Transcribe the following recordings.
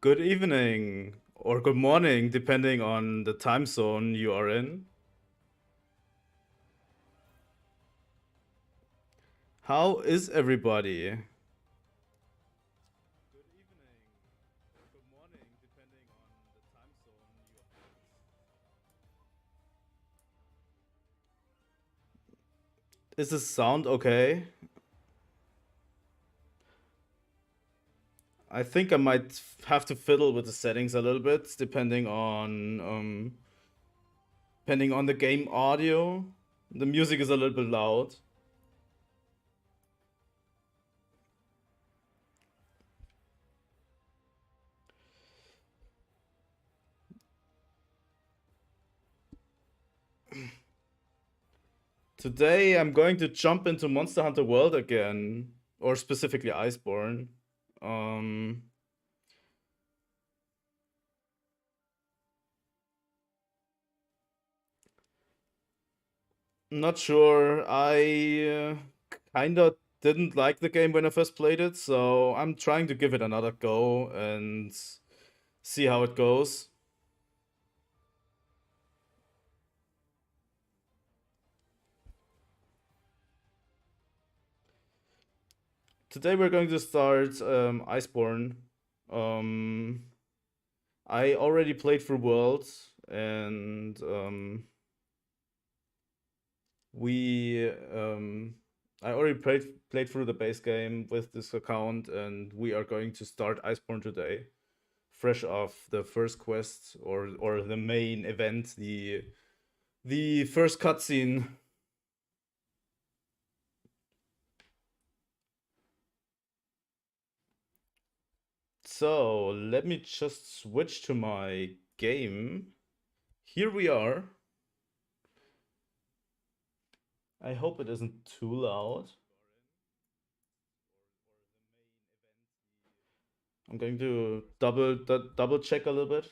Good evening or good morning, depending on the time zone you are in. How is everybody? Good evening or good morning, depending on the time zone you are in. Is this sound okay? I think I might have to fiddle with the settings a little bit, depending on the game audio. The music is a little bit loud. Today I'm going to jump into Monster Hunter World again, or specifically Iceborne. Um, Not sure. I kinda didn't like the game when I first played it, so I'm trying to give it another go and see how it goes. Today we're going to start Iceborne. Um, I already played through Worlds, and we I already played through the base game with this account, and we are going to start Iceborne today, fresh off the first quest or the main event, the first cutscene. So let me just switch to my game. Here we are. I hope it isn't too loud. I'm going to double check a little bit.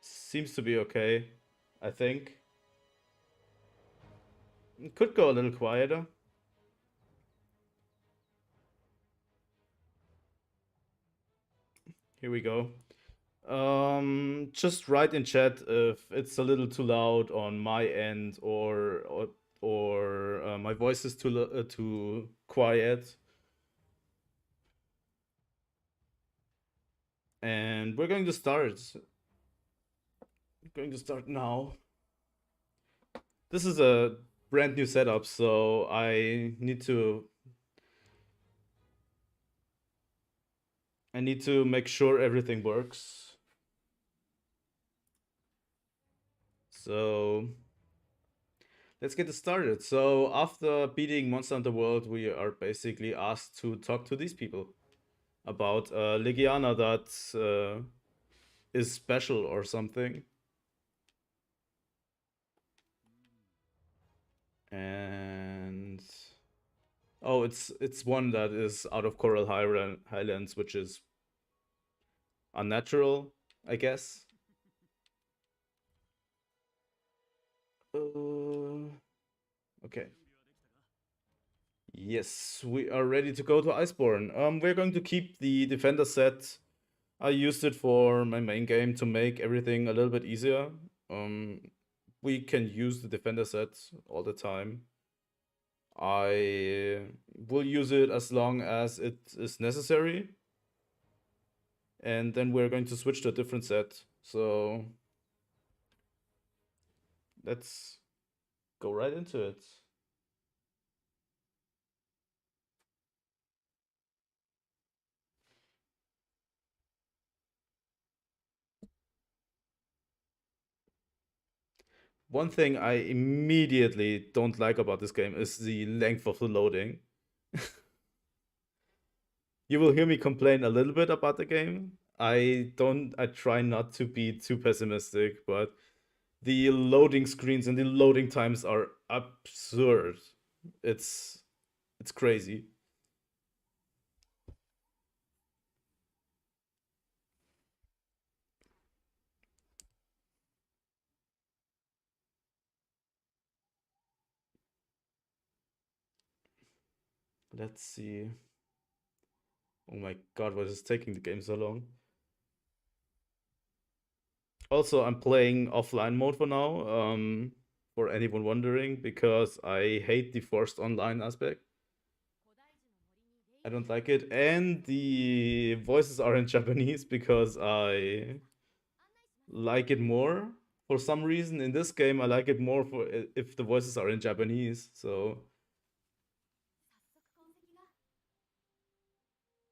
Seems to be okay, I think. It could go a little quieter. Here we go. Just write in chat if it's a little too loud on my end or my voice is too quiet. And we're going to start. Going to start now. This is a brand new setup, so I need to make sure everything works. So let's get it started. So after beating Monster Hunter World, we are basically asked to talk to these people about Legiana that is special or something. And oh, it's one that is out of Coral Highlands, which is unnatural, I guess. Okay. Yes, we are ready to go to Iceborne. We're going to keep the defender set. I used it for my main game to make everything a little bit easier. Um, we can use the defender set all the time. I will use it as long as it is necessary. And then we're going to switch to a different set. So let's go right into it. One thing I immediately don't like about this game is the length of the loading. You will hear me complain a little bit about the game. I try not to be too pessimistic, but the loading screens and the loading times are absurd. It's it's crazy. Let's see. Oh my god, what is taking the game so long? Also, I'm playing offline mode for now, for anyone wondering, because I hate the forced online aspect. I don't like it. And the voices are in Japanese because I like it more. For some reason, in this game, I like it more for if the voices are in Japanese. So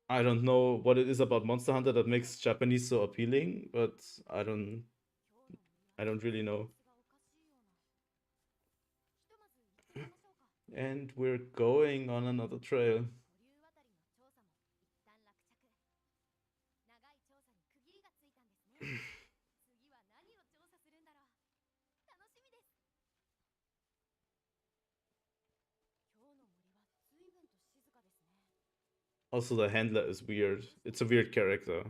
I don't know what it is about Monster Hunter that makes Japanese so appealing, but I don't I don't really know. And we're going on another trail. Also, the handler is weird. It's a weird character.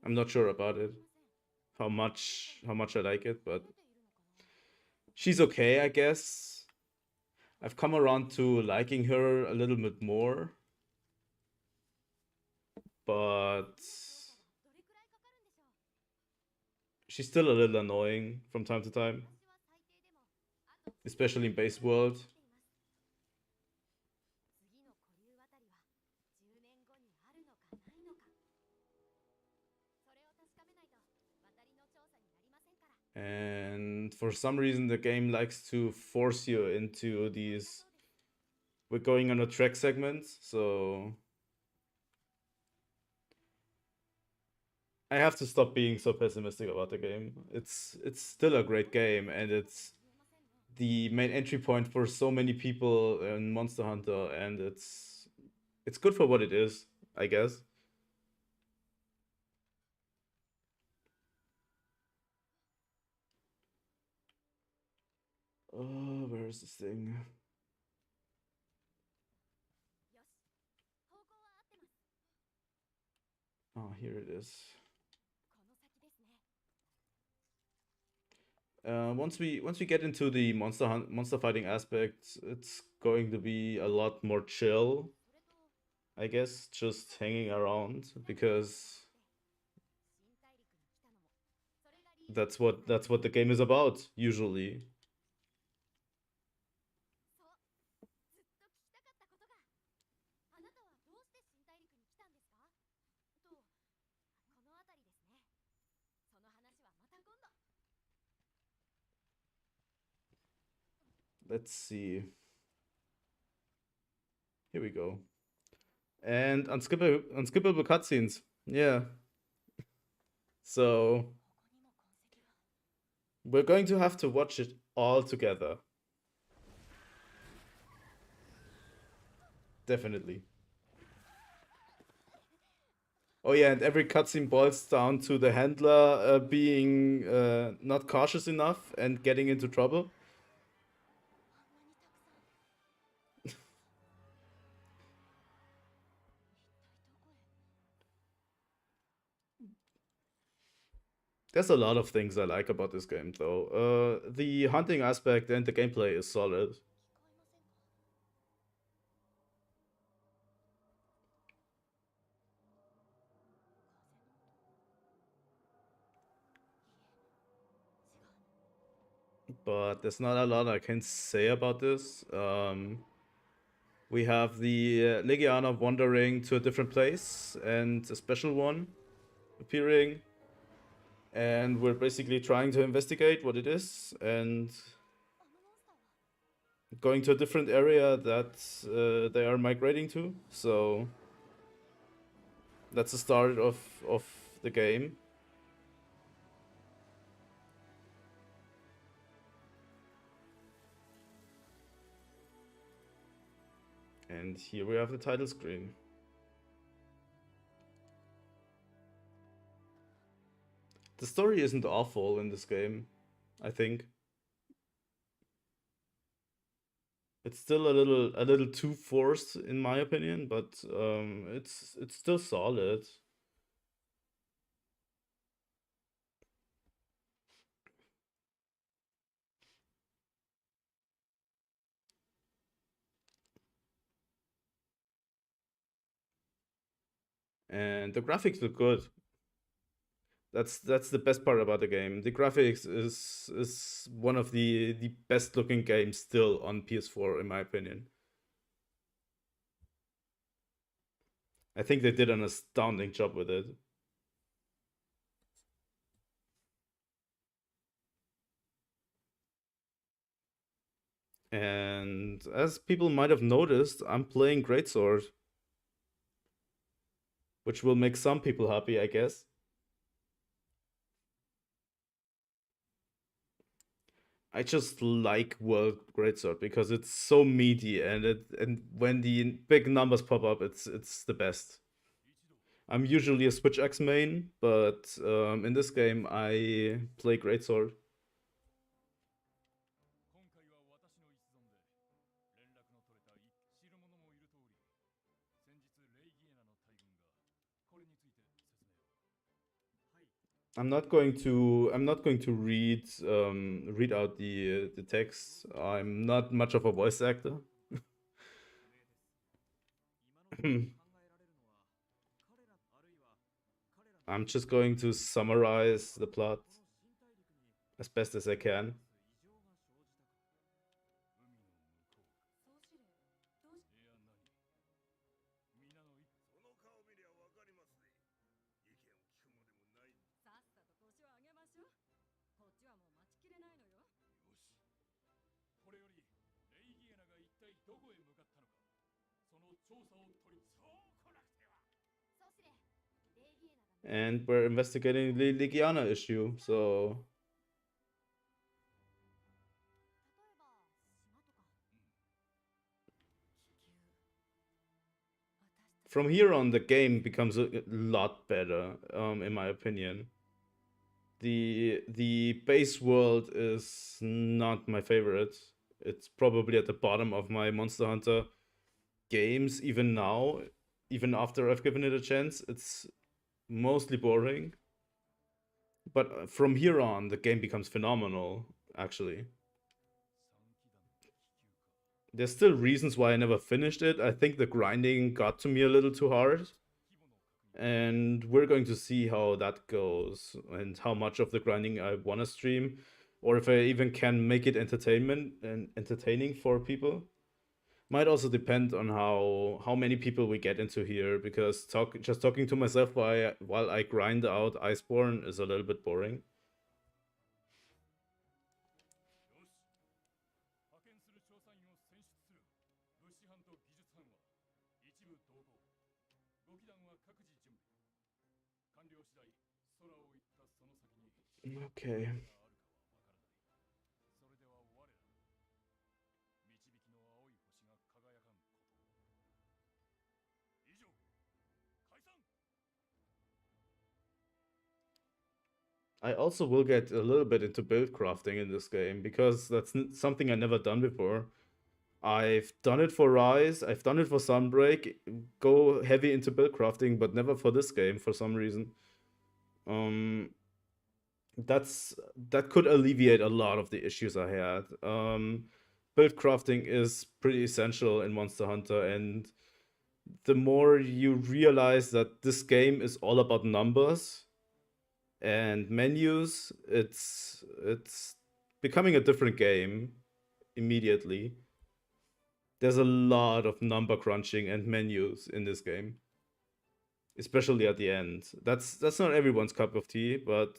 I'm not sure about it. How much I like it, but she's okay, I guess. I've come around to liking her a little bit more, but she's still a little annoying from time to time, especially in base world. And for some reason, the game likes to force you into these. We're going on a track segment, so I have to stop being so pessimistic about the game. It's still a great game, and it's the main entry point for so many people in Monster Hunter, and it's good for what it is, I guess. Oh, where is this thing? Oh, here it is. Once we get into the monster fighting aspect, it's going to be a lot more chill, I guess, just hanging around because that's what the game is about usually. Let's see. Here we go. And unskippable cutscenes. Yeah. So we're going to have to watch it all together. Definitely. Oh yeah, and every cutscene boils down to the handler being not cautious enough and getting into trouble. There's a lot of things I like about this game, though. The hunting aspect and the gameplay is solid. But there's not a lot I can say about this. We have the Legiana wandering to a different place and a special one appearing. And we're basically trying to investigate what it is and going to a different area that they are migrating to. So that's the start of the game. And here we have the title screen. The story isn't awful in this game, I think. It's still a little too forced in my opinion, but it's still solid. And the graphics look good. That's the best part about the game. The graphics is one of the best looking games still on PS4 in my opinion. I think they did an astounding job with it. And as people might have noticed, I'm playing Greatsword, which will make some people happy, I guess. I just like World Greatsword because it's so meaty and when the big numbers pop up, it's the best. I'm usually a Switch X main, but in this game I play Greatsword. I'm not going to read out the text. I'm not much of a voice actor. I'm just going to summarize the plot as best as I can. And we're investigating the Ligiana issue, so from here on the game becomes a lot better, in my opinion. The base world is not my favorite. It's probably at the bottom of my Monster Hunter games even now, even after I've given it a chance. It's mostly boring. But from here on, the game becomes phenomenal, actually. There's still reasons why I never finished it. I think the grinding got to me a little too hard. And we're going to see how that goes and how much of the grinding I want to stream or if I even can make it entertainment and entertaining for people. Might also depend on how many people we get into here because just talking to myself while I grind out Iceborne is a little bit boring. Okay. I also will get a little bit into build crafting in this game because that's something I never done before. I've done it for Rise, I've done it for Sunbreak, go heavy into build crafting, but never for this game for some reason. Um, that could alleviate a lot of the issues I had. Build crafting is pretty essential in Monster Hunter, and the more you realize that this game is all about numbers and menus, it's becoming a different game immediately. There's a lot of number crunching and menus in this game, especially at the end. That's not everyone's cup of tea, but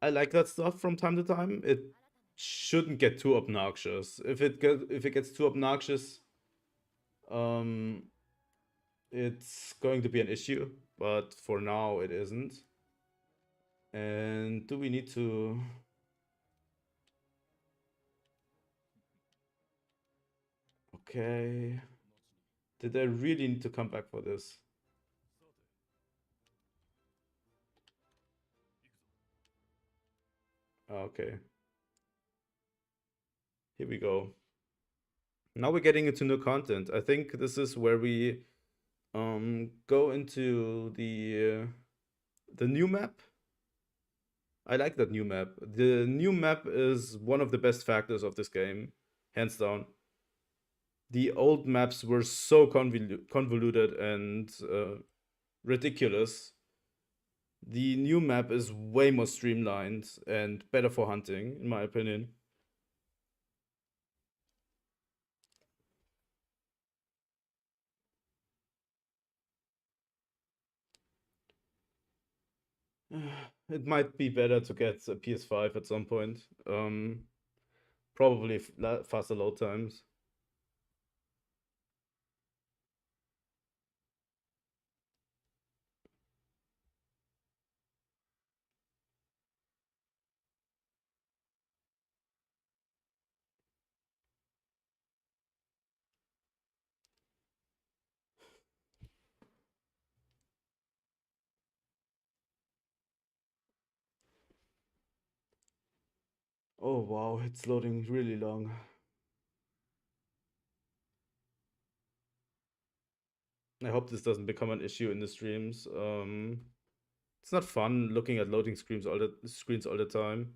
I like that stuff from time to time. It shouldn't get too obnoxious. If it gets too obnoxious, um, it's going to be an issue. But for now, it isn't. And do we need to? Okay. Did I really need to come back for this? Okay. Here we go. Now we're getting into new content. I think this is where we go into the new map. I like that new map. The new map is one of the best factors of this game, hands down. The old maps were so convoluted and ridiculous. The new map is way more streamlined and better for hunting, in my opinion. It might be better to get a PS5 at some point. Probably faster load times. Oh wow, it's loading really long. I hope this doesn't become an issue in the streams. It's not fun looking at loading screens all the time.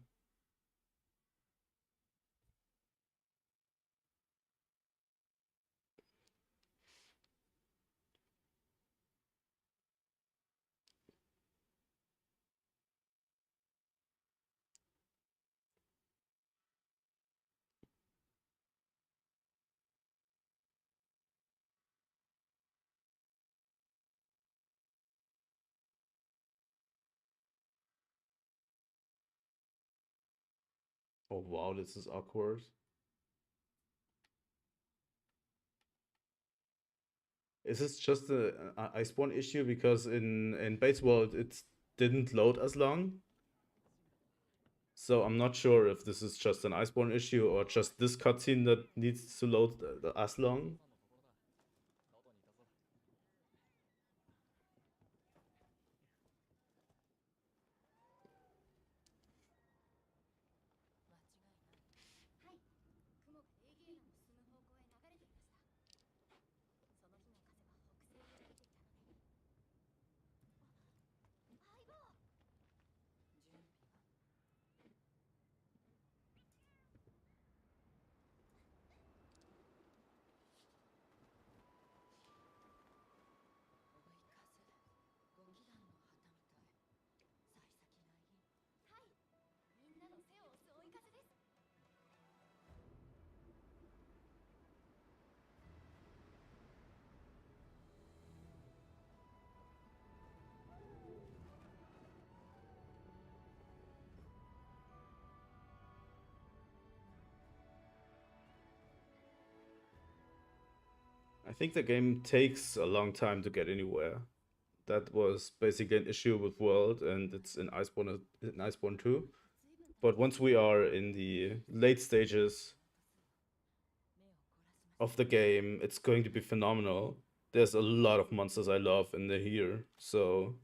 Oh wow, this is awkward. Is this just a Iceborne issue? Because in base world it didn't load as long. So I'm not sure if this is just an Iceborne issue or just this cutscene that needs to load as long. I think the game takes a long time to get anywhere. That was basically an issue with World, and it's in Iceborne too. But once we are in the late stages of the game, it's going to be phenomenal. There's a lot of monsters I love, and they're here. So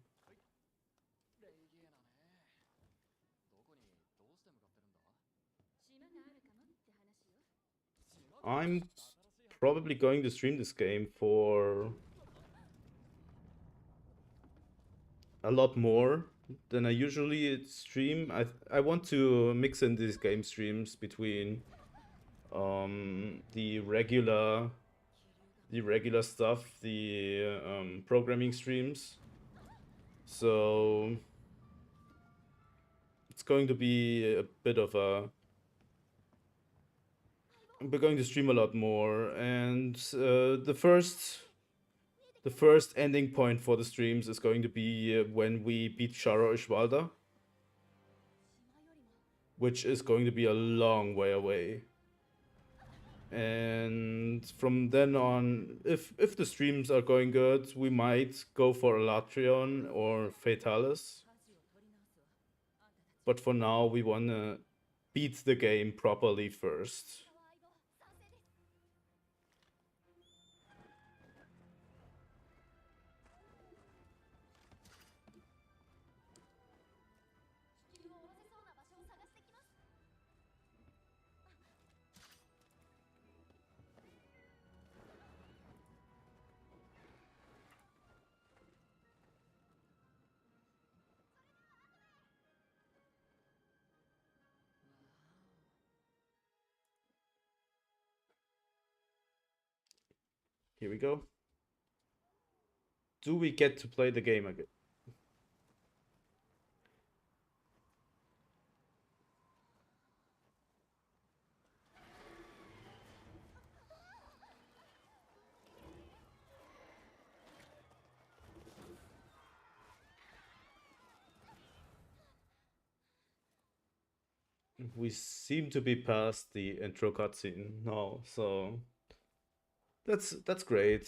I'm probably going to stream this game for a lot more than I usually stream. I want to mix in these game streams between the regular stuff, the programming streams. So it's going to be a bit of a. We're going to stream a lot more, and the first ending point for the streams is going to be when we beat Shara Ishwalda, which is going to be a long way away. And from then on, if the streams are going good, we might go for Elatrion or Fatalis. But for now, we wanna beat the game properly first. Here we go. Do we get to play the game again? We seem to be past the intro cutscene now, so that's great.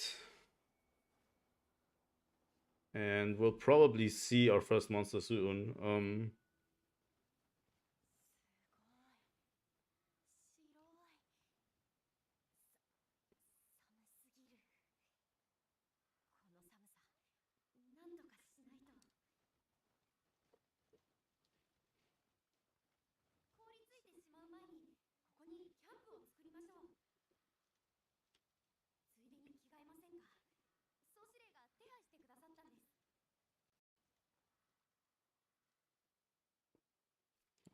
And we'll probably see our first monster soon.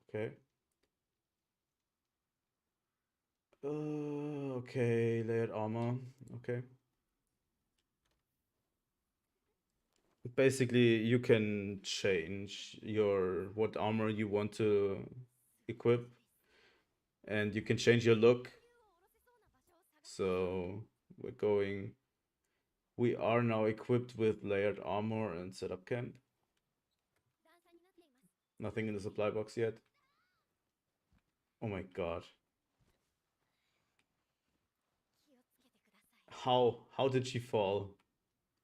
Okay. Okay, layered armor. Okay. Basically, you can change your what armor you want to equip, and you can change your look. So we are now equipped with layered armor and set up camp. Nothing in the supply box yet. Oh my god. How did she fall?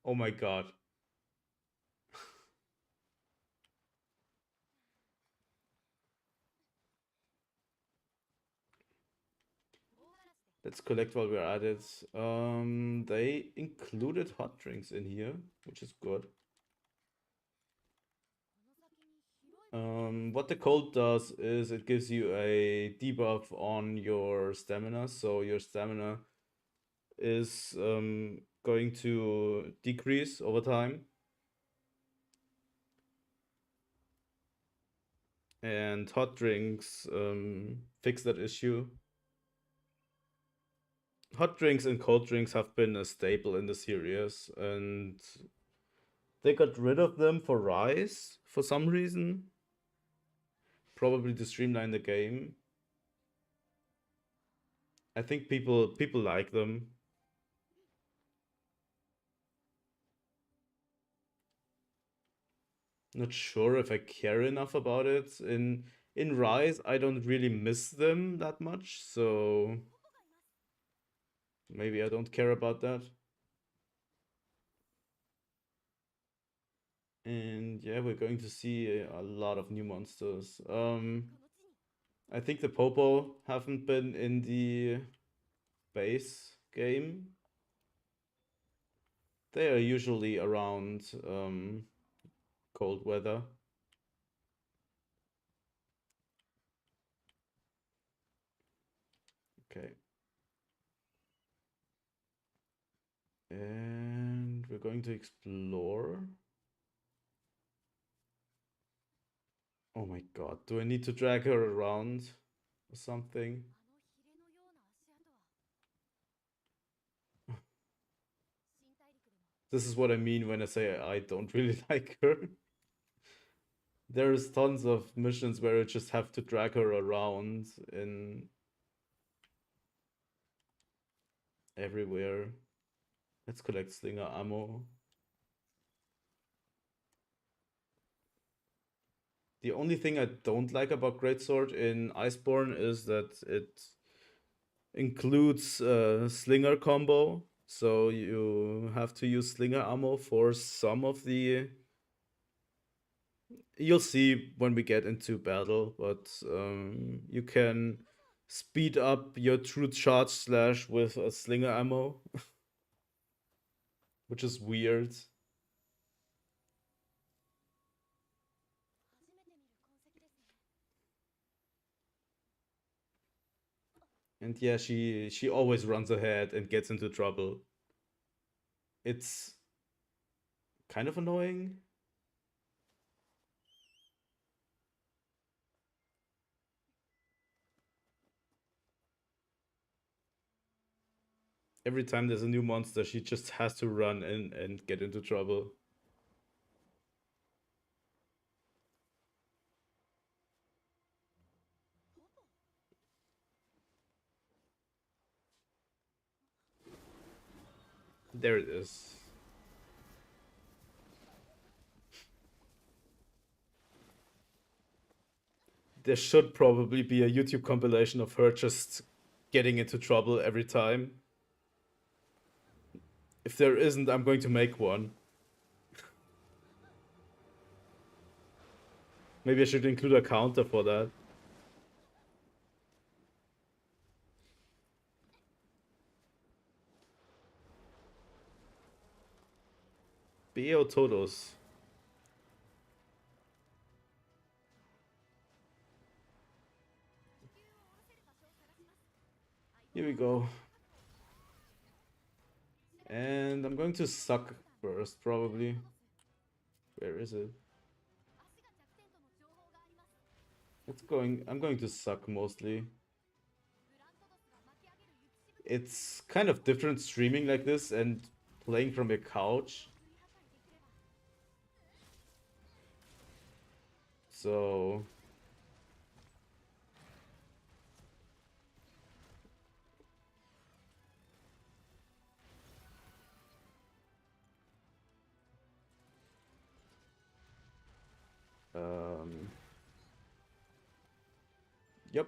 Oh my god. Let's collect while we're at it. They included hot drinks in here, which is good. What the cold does is it gives you a debuff on your stamina, so your stamina is going to decrease over time. And hot drinks fix that issue. Hot drinks and cold drinks have been a staple in the series, and they got rid of them for Rise for some reason. Probably to streamline the game. I think people like them. Not sure if I care enough about it. In Rise, I don't really miss them that much, so maybe I don't care about that. And yeah, we're going to see a lot of new monsters. I think the Popo haven't been in the base game. They are usually around cold weather. Okay. And we're going to explore. Oh my god, do I need to drag her around or something? This is what I mean when I say I don't really like her. There's tons of missions where I just have to drag her around in everywhere. Let's collect slinger ammo. The only thing I don't like about Greatsword in Iceborne is that it includes a slinger combo. So you have to use slinger ammo for some of the. You'll see when we get into battle, but you can speed up your true charge slash with a slinger ammo, which is weird. And yeah, she always runs ahead and gets into trouble. It's kind of annoying. Every time there's a new monster, she just has to run and get into trouble. There it is. There should probably be a YouTube compilation of her just getting into trouble every time. If there isn't, I'm going to make one. Maybe I should include a counter for that. Beo Todos. Here we go. And I'm going to suck first, probably. Where is it? I'm going to suck mostly. It's kind of different streaming like this and playing from your couch. So yep.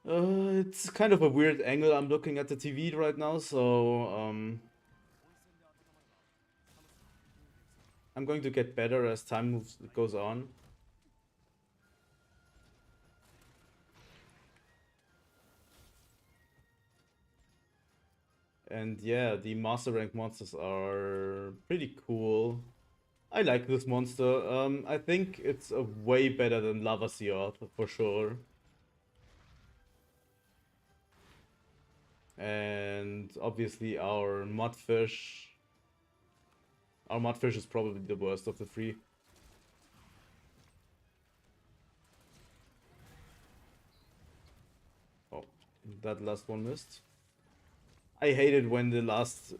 It's kind of a weird angle. I'm looking at the TV right now, so I'm going to get better as time goes on. And yeah, the master rank monsters are pretty cool. I like this monster. I think it's a way better than Lava Sea for sure. And obviously our mudfish. Our mudfish is probably the worst of the three. Oh, that last one missed. I hate it when the last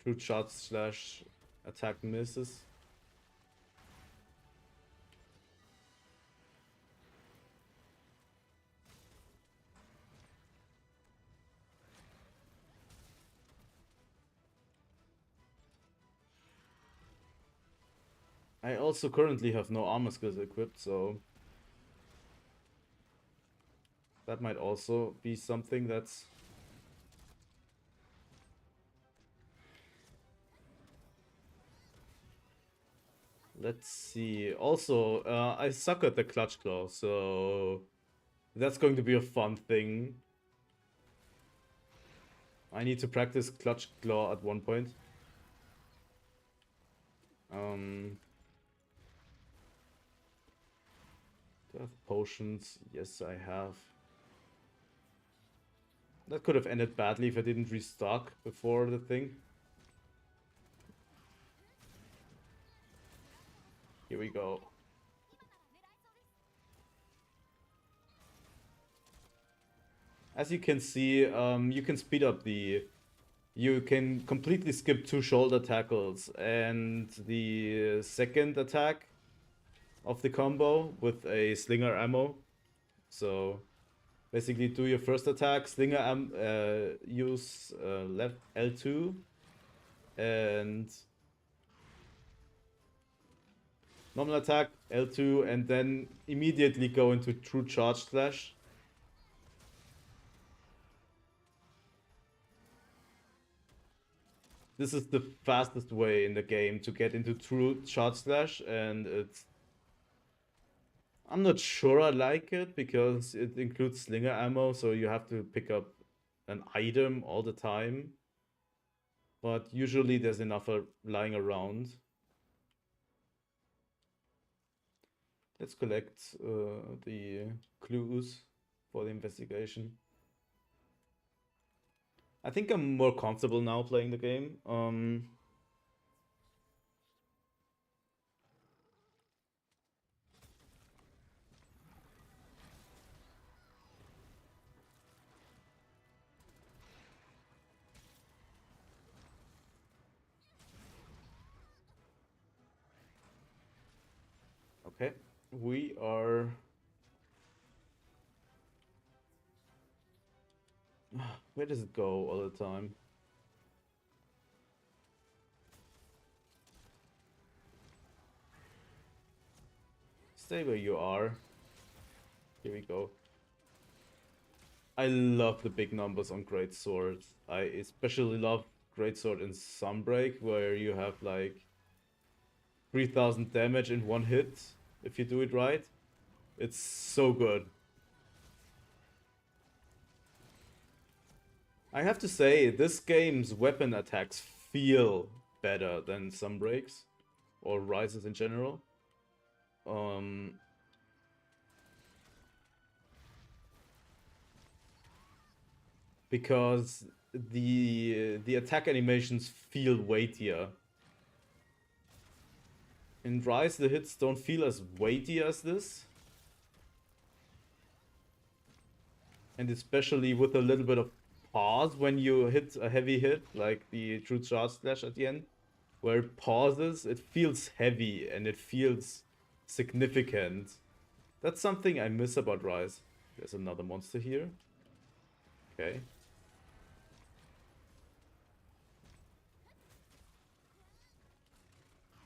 fruit shot slash attack misses. I also currently have no armor skills equipped, so that might also be something that's... Let's see. Also, I suck at the clutch claw, so that's going to be a fun thing. I need to practice clutch claw at one point. Do I have potions? Yes, I have. That could have ended badly if I didn't restock before the thing. Here we go. As you can see, you can speed up the... You can completely skip 2 shoulder tackles, and the second attack of the combo with a slinger ammo. So basically do your first attack, slinger use left L2 and normal attack L2, and then immediately go into true charge slash. This is the fastest way in the game to get into true charge slash, and it's... I'm not sure I like it because it includes slinger ammo, so you have to pick up an item all the time. But usually there's enough lying around. Let's collect the clues for the investigation. I think I'm more comfortable now playing the game. Okay, we are... Where does it go all the time? Stay where you are. Here we go. I love the big numbers on Greatsword. I especially love Greatsword in Sunbreak, where you have like 3000 damage in one hit, if you do it right. It's so good. I have to say, this game's weapon attacks feel better than Sunbreaks, or Rises in general. Because the attack animations feel weightier. In Rise, the hits don't feel as weighty as this. And especially with a little bit of pause when you hit a heavy hit, like the True Charge Slash at the end, where it pauses, it feels heavy and it feels significant. That's something I miss about Rise. There's another monster here. Okay.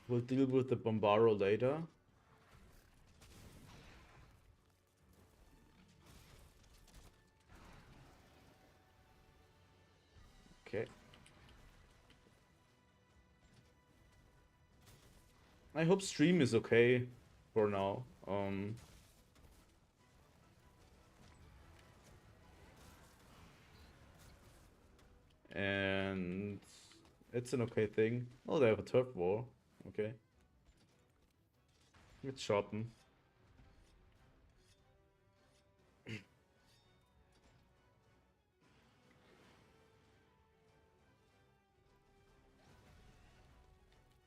We'll deal with the Bombaro later. Okay. I hope stream is okay for now. And it's an okay thing. Oh, they have a turf war. Okay. Let's sharpen.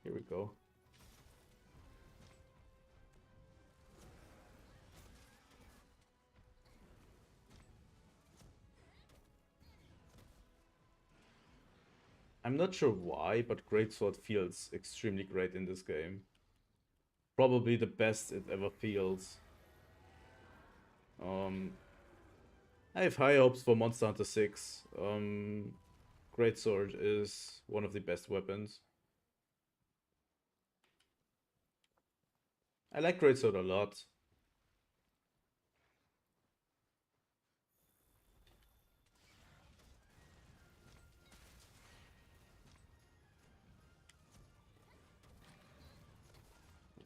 Here we go. I'm not sure why, but Greatsword feels extremely great in this game. Probably the best it ever feels. I have high hopes for Monster Hunter 6. Greatsword is one of the best weapons. I like Greatsword a lot.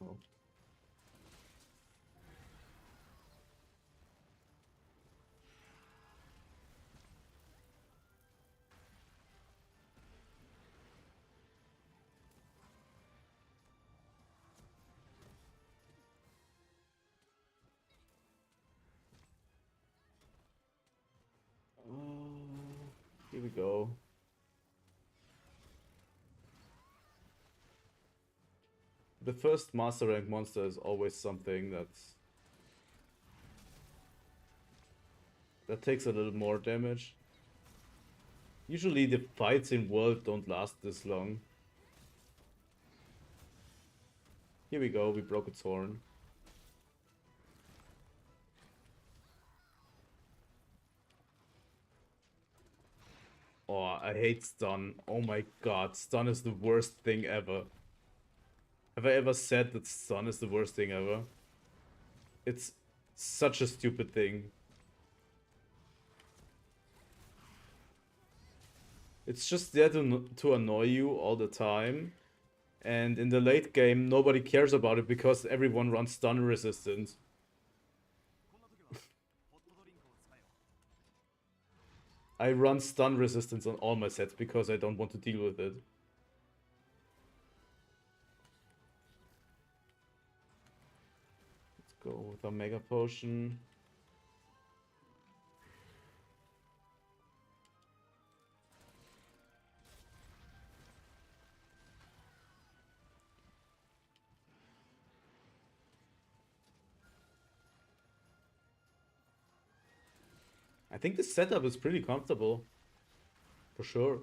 Oh. Here we go. The first Master Rank monster is always something that takes a little more damage. Usually the fights in World don't last this long. Here we go, we broke its horn. Oh, I hate stun. Oh my god, stun is the worst thing ever. Have I ever said that stun is the worst thing ever? It's such a stupid thing. It's just there to annoy you all the time. And in the late game, nobody cares about it because everyone runs stun resistance. I run stun resistance on all my sets because I don't want to deal with it. Let's go with a Mega Potion. I think this setup is pretty comfortable. For sure.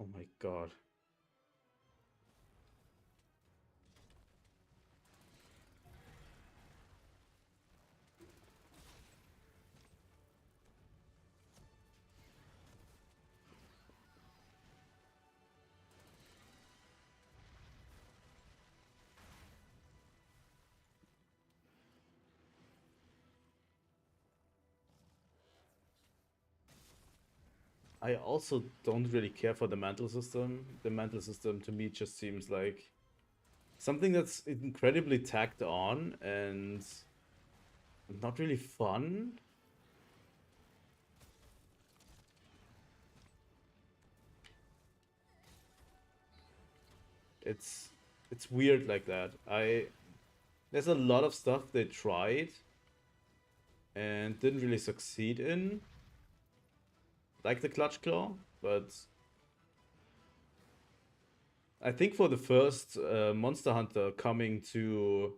Oh my god. I also don't really care for the mantle system. The mantle system to me just seems like something that's incredibly tacked on and not really fun. It's it's weird like that. There's a lot of stuff they tried and didn't really succeed in, like the clutch claw, but I think for the first Monster Hunter coming to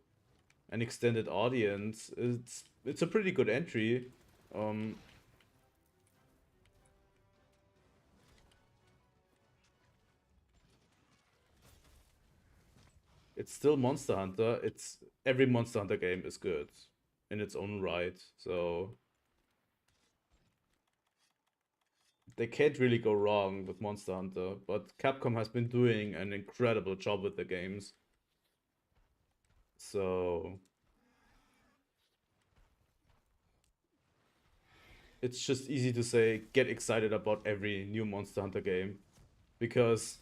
an extended audience, it's a pretty good entry. Um, it's still Monster Hunter. It's every Monster Hunter game is good in its own right. So they can't really go wrong with Monster Hunter. But Capcom has been doing an incredible job with the games. So it's just easy to say get excited about every new Monster Hunter game because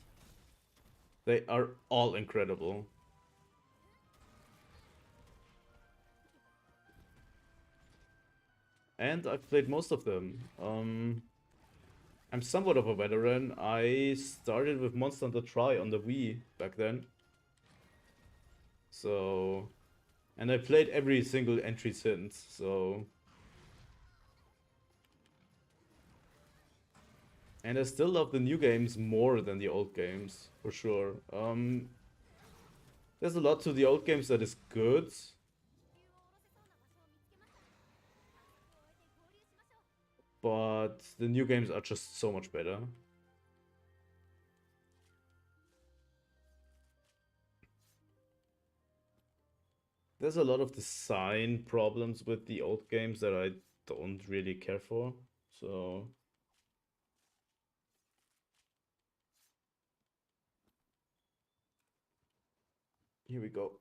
they are all incredible. And I've played most of them. I'm somewhat of a veteran. I started with Monster Hunter Tri on the Wii back then. So, and I played every single entry since. So, and I still love the new games more than the old games for sure. There's a lot to the old games that is good, but the new games are just so much better. There's a lot of design problems with the old games that I don't really care for. So, here we go.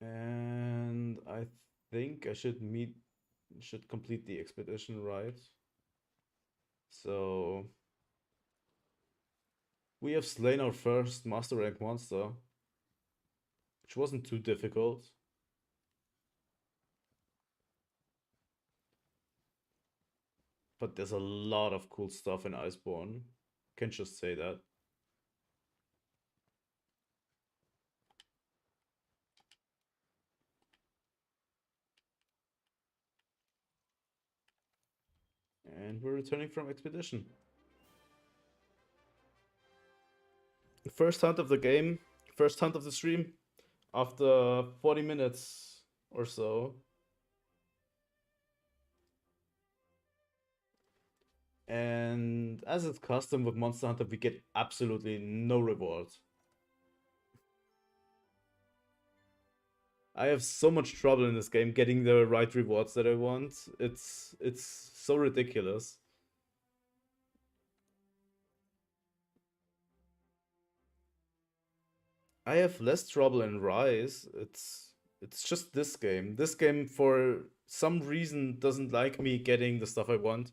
And I think I should complete the expedition, right? So we have slain our first master rank monster, which wasn't too difficult. But there's a lot of cool stuff in Iceborne. Can just say that. And we're returning from expedition. First hunt of the game, first hunt of the stream, after 40 minutes or so. And as it's custom with Monster Hunter, we get absolutely no reward. I have so much trouble in this game getting the right rewards that I want. It's so ridiculous. I have less trouble in Rise. It's just this game. This game for some reason doesn't like me getting the stuff I want.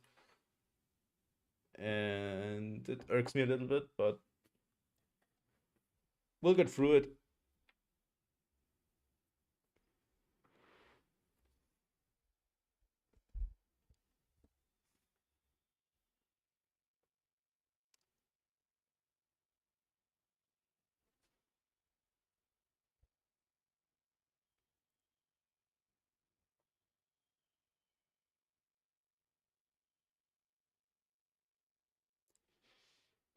And it irks me a little bit, but we'll get through it.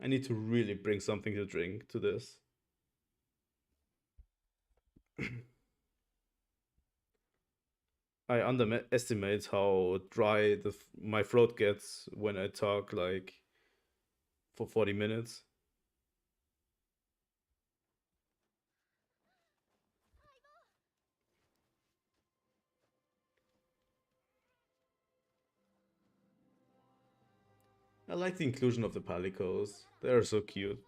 I need to really bring something to drink to this. I underestimate how dry my throat gets when I talk like for 40 minutes. I like the inclusion of the palicos. They are so cute.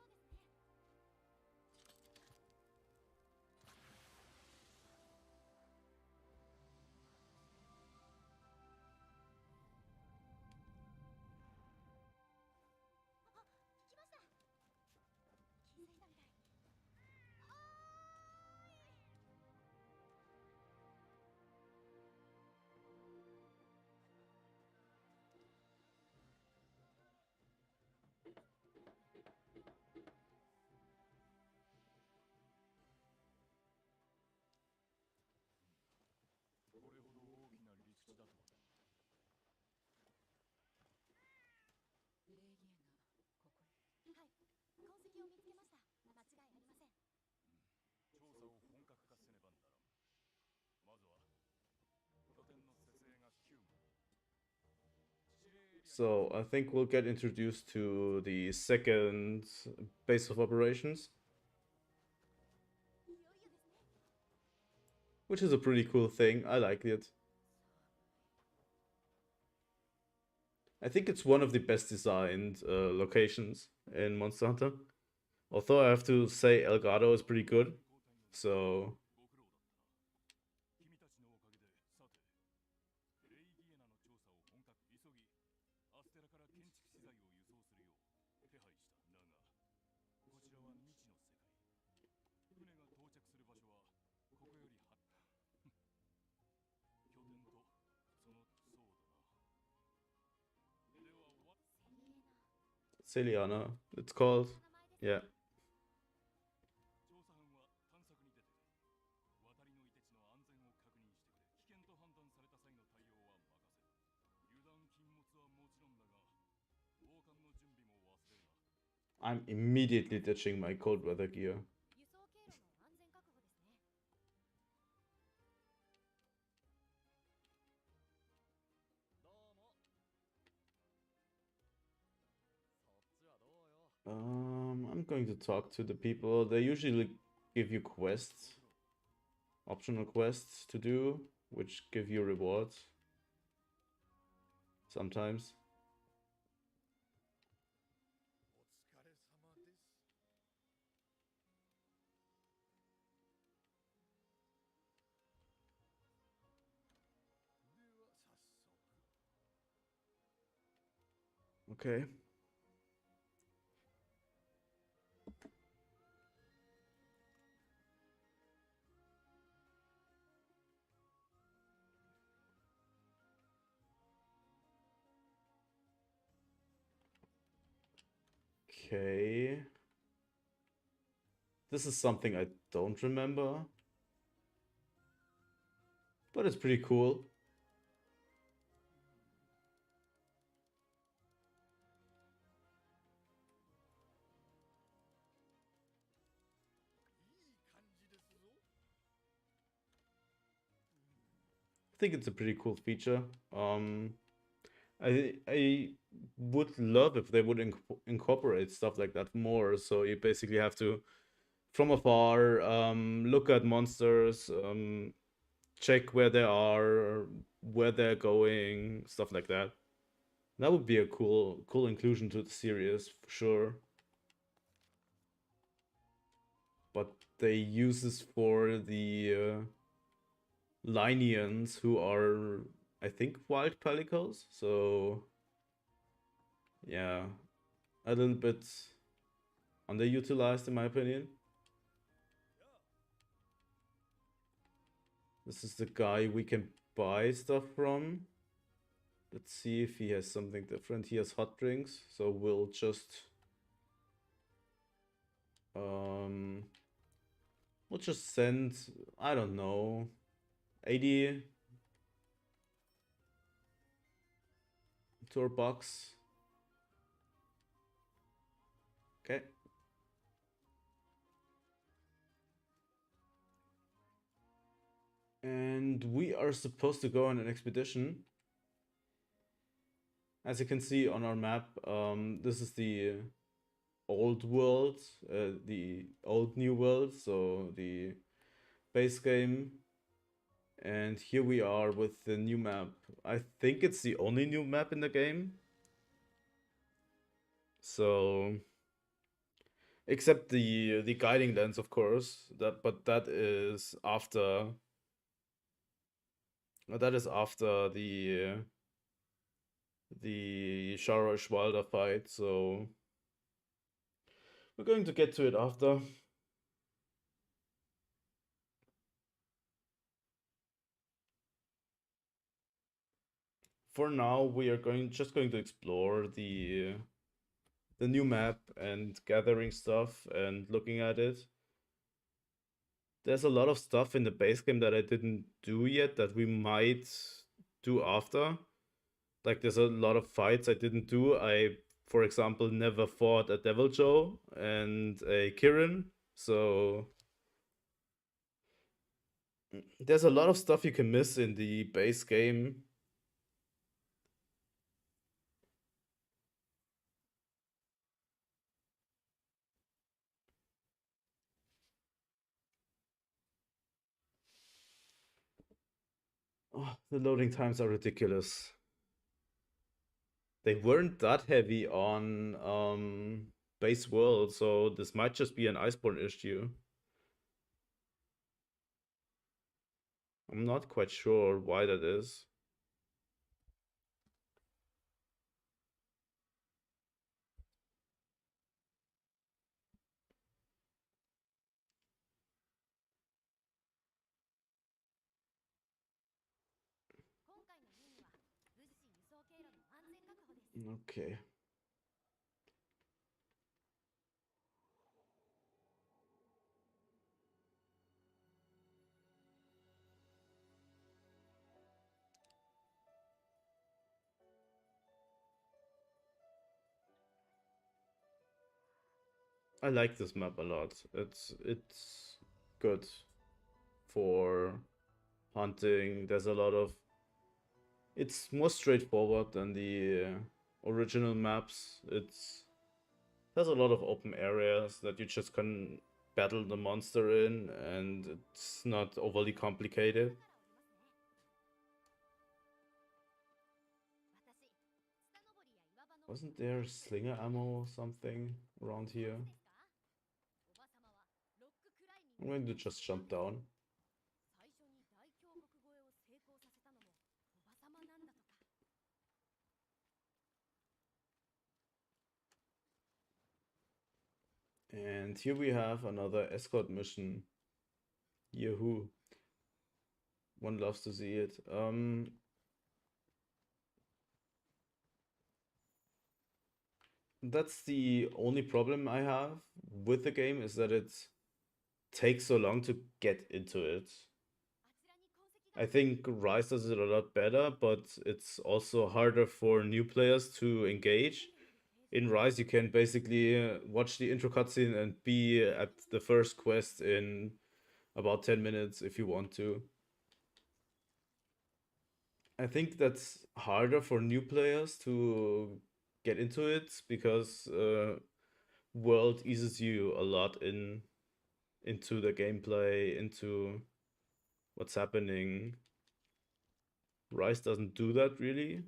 So I think we'll get introduced to the second base of operations, which is a pretty cool thing. I like it. I think it's one of the best designed locations in Monster Hunter. Although I have to say Elgato is pretty good. So Celiana, it's called. Yeah. I'm immediately ditching my cold weather gear. I'm going to talk to the people. They usually give you quests, optional quests to do, which give you rewards. Sometimes. Okay. Okay. This is something I don't remember. But it's pretty cool. I think it's a pretty cool feature. I would love if they would incorporate stuff like that more. So you basically have to, from afar, look at monsters, check where they are, where they're going, stuff like that. That would be a cool inclusion to the series for sure. But they use this for the Lineans, who are, I think, wild pelicans. So yeah, a little bit underutilized in my opinion. This is the guy we can buy stuff from. Let's see if he has something different. He has hot drinks, so we'll just send, I don't know, 80 to our box. Okay. And we are supposed to go on an expedition. As you can see on our map, this is the old world, the old new world, so the base game. And here we are with the new map. I think it's the only new map in the game. So except the guiding lens, of course. That is after the Shara Schwalder fight. So we're going to get to it after. For now, we are just going to explore the new map and gathering stuff and looking at it. There's a lot of stuff in the base game that I didn't do yet that we might do after. Like there's a lot of fights I didn't do. I, for example, never fought a Devil Joe and a Kirin. So there's a lot of stuff you can miss in the base game. Oh, the loading times are ridiculous. They weren't that heavy on base world, so this might just be an Iceborne issue. I'm not quite sure why that is. Okay. I like this map a lot. It's good for hunting. There's a lot of it's more straightforward than the original maps. There's a lot of open areas that you just can battle the monster in, and it's not overly complicated. Wasn't there slinger ammo or something around here? I'm going to just jump down. And here we have another escort mission. Yahoo! One loves to see it. That's the only problem I have with the game, is that it takes so long to get into it. I think Rise does it a lot better, but it's also harder for new players to engage. In Rise, you can basically watch the intro cutscene and be at the first quest in about 10 minutes if you want to. I think that's harder for new players to get into it because World eases you a lot into the gameplay, into what's happening. Rise doesn't do that really.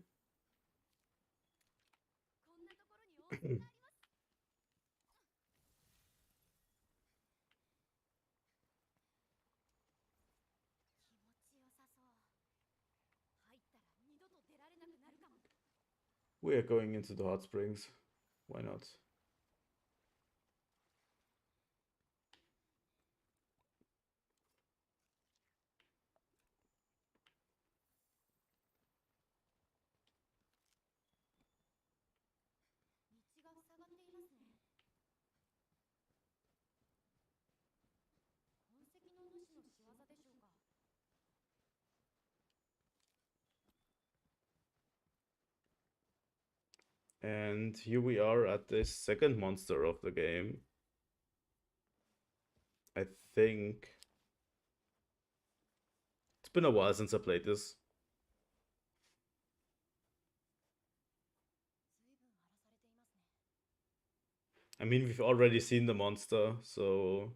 We are going into the hot springs. Why not? And here we are at the second monster of the game. I think it's been a while since I played this. I mean, we've already seen the monster, so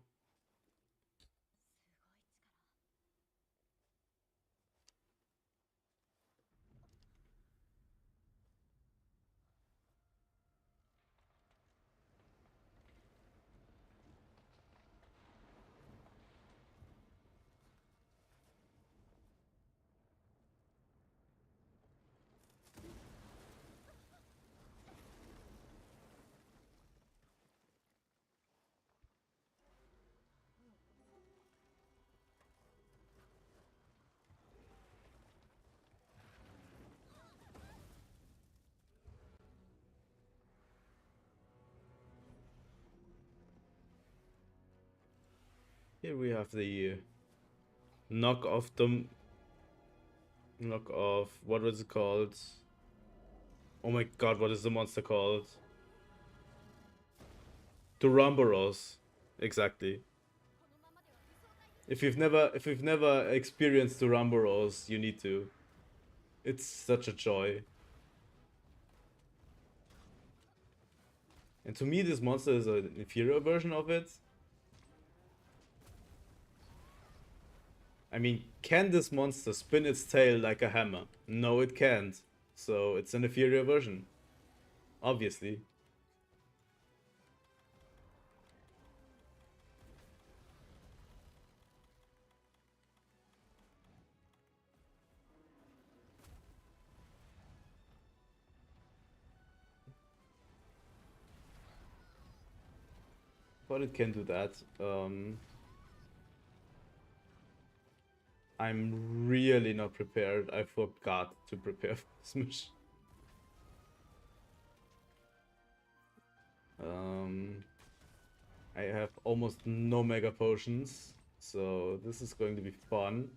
here we have the knock off the knock off. What was it called? Oh my god, what is the monster called? Turamboros. Exactly. If you've never experienced Turamboros, you need to. It's such a joy. And to me, this monster is an inferior version of it. I mean, can this monster spin its tail like a hammer? No, it can't. So it's an inferior version. Obviously. But it can do that. I'm really not prepared. I forgot to prepare for this mission. I have almost no mega potions, so this is going to be fun.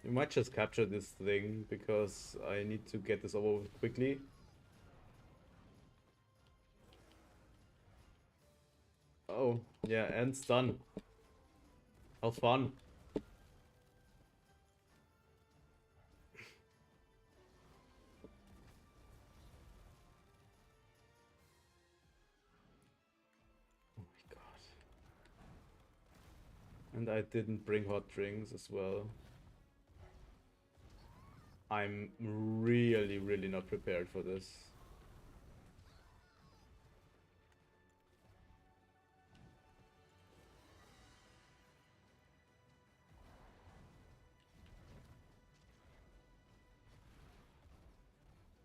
We might just capture this thing because I need to get this over with quickly. Oh, yeah, and stun. How fun. Oh my god. And I didn't bring hot drinks as well. I'm really, really not prepared for this.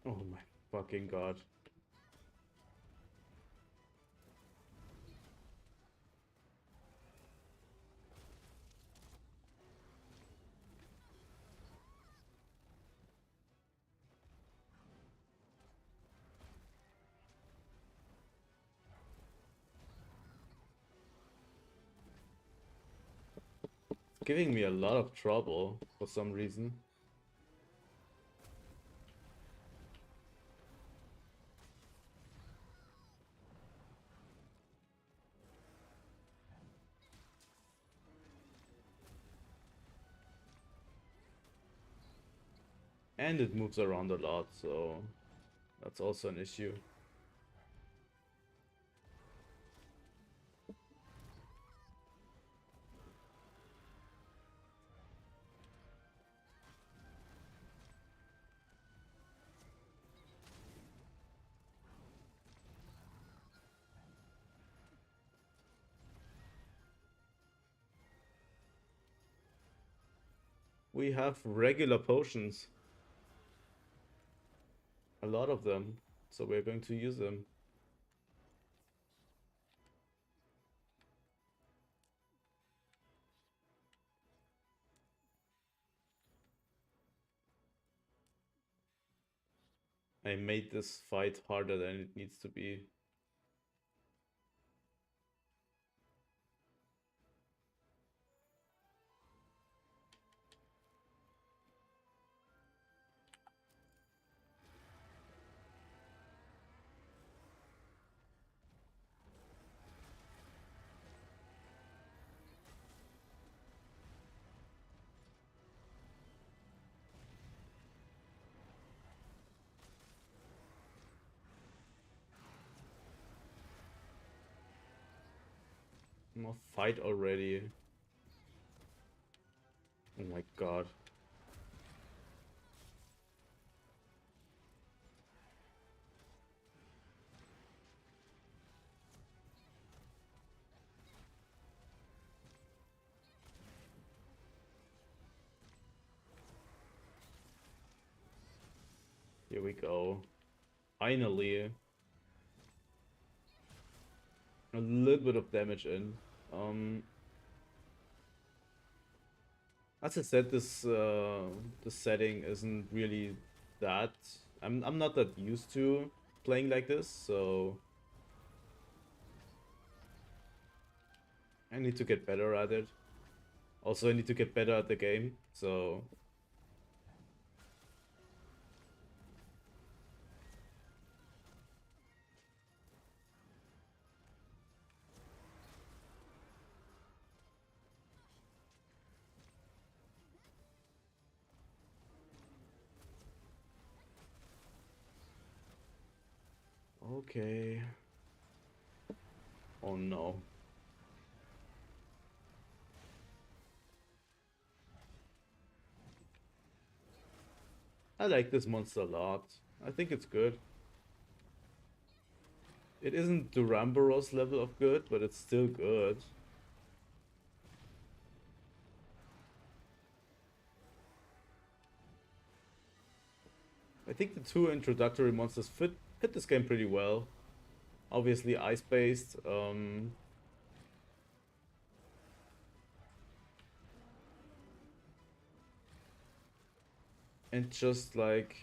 Oh my fucking god. Giving me a lot of trouble for some reason. And it moves around a lot, so that's also an issue. We have regular potions. A lot of them. So we're going to use them. I made this fight harder than it needs to be. No, fight already. Oh my god. Here we go. Finally. A little bit of damage in. As I said, this setting isn't really that. I'm not that used to playing like this, so I need to get better at it. Also, I need to get better at the game, so okay. Oh no. I like this monster a lot. I think it's good. It isn't Duramboros level of good, but it's still good. I think the two introductory monsters fit this game pretty well. Obviously ice-based. And just like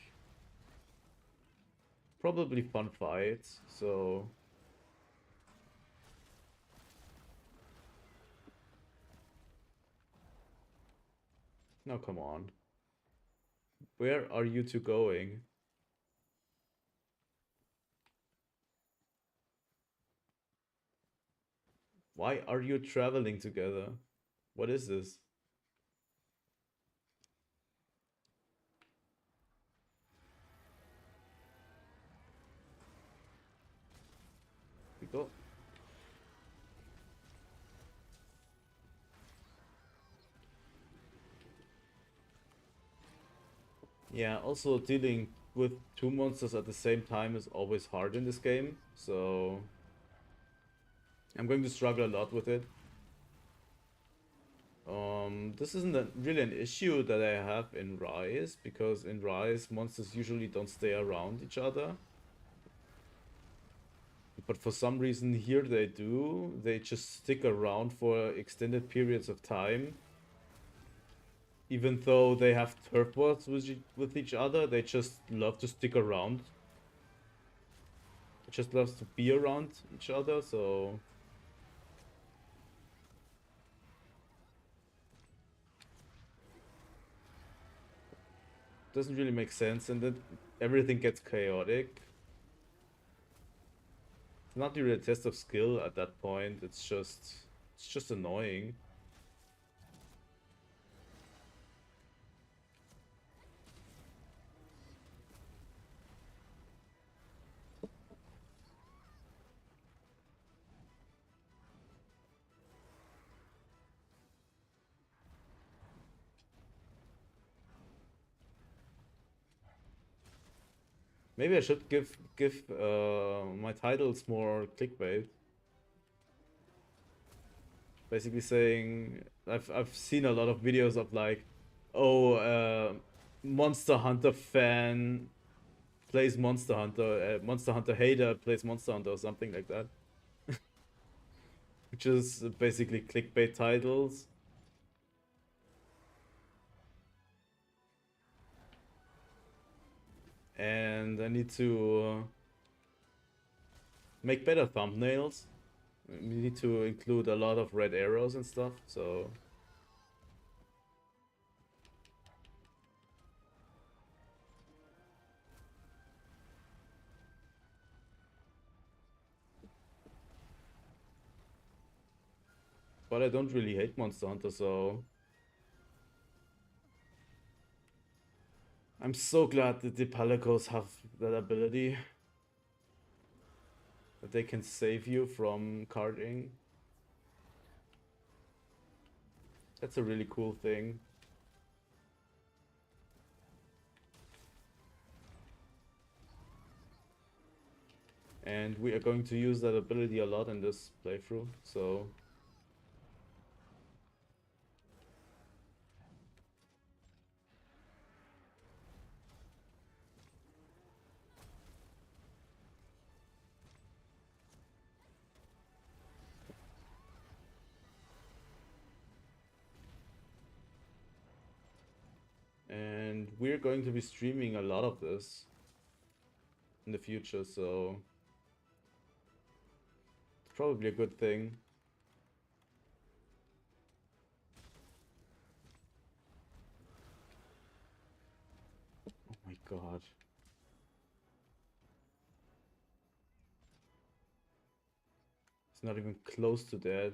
probably fun fights, so now come on. Where are you two going? Why are you traveling together? What is this? We go. Yeah, also dealing with two monsters at the same time is always hard in this game, so I'm going to struggle a lot with it. This isn't really an issue that I have in Rise, because in Rise monsters usually don't stay around each other. But for some reason here they do. They just stick around for extended periods of time. Even though they have turf wars with each other, they just love to stick around. It just loves to be around each other, so doesn't really make sense, and then everything gets chaotic. It's not really a test of skill at that point. It's just annoying. Maybe I should give my titles more clickbait. Basically saying I've seen a lot of videos of like, oh, Monster Hunter fan plays Monster Hunter, Monster Hunter hater plays Monster Hunter or something like that, which is basically clickbait titles. And I need to make better thumbnails. We need to include a lot of red arrows and stuff, so but I don't really hate Monster Hunter, so I'm so glad that the Palicos have that ability, that they can save you from carding. That's a really cool thing. And we are going to use that ability a lot in this playthrough, so... And we're going to be streaming a lot of this in the future, so... it's probably a good thing. Oh my god. It's not even close to dead.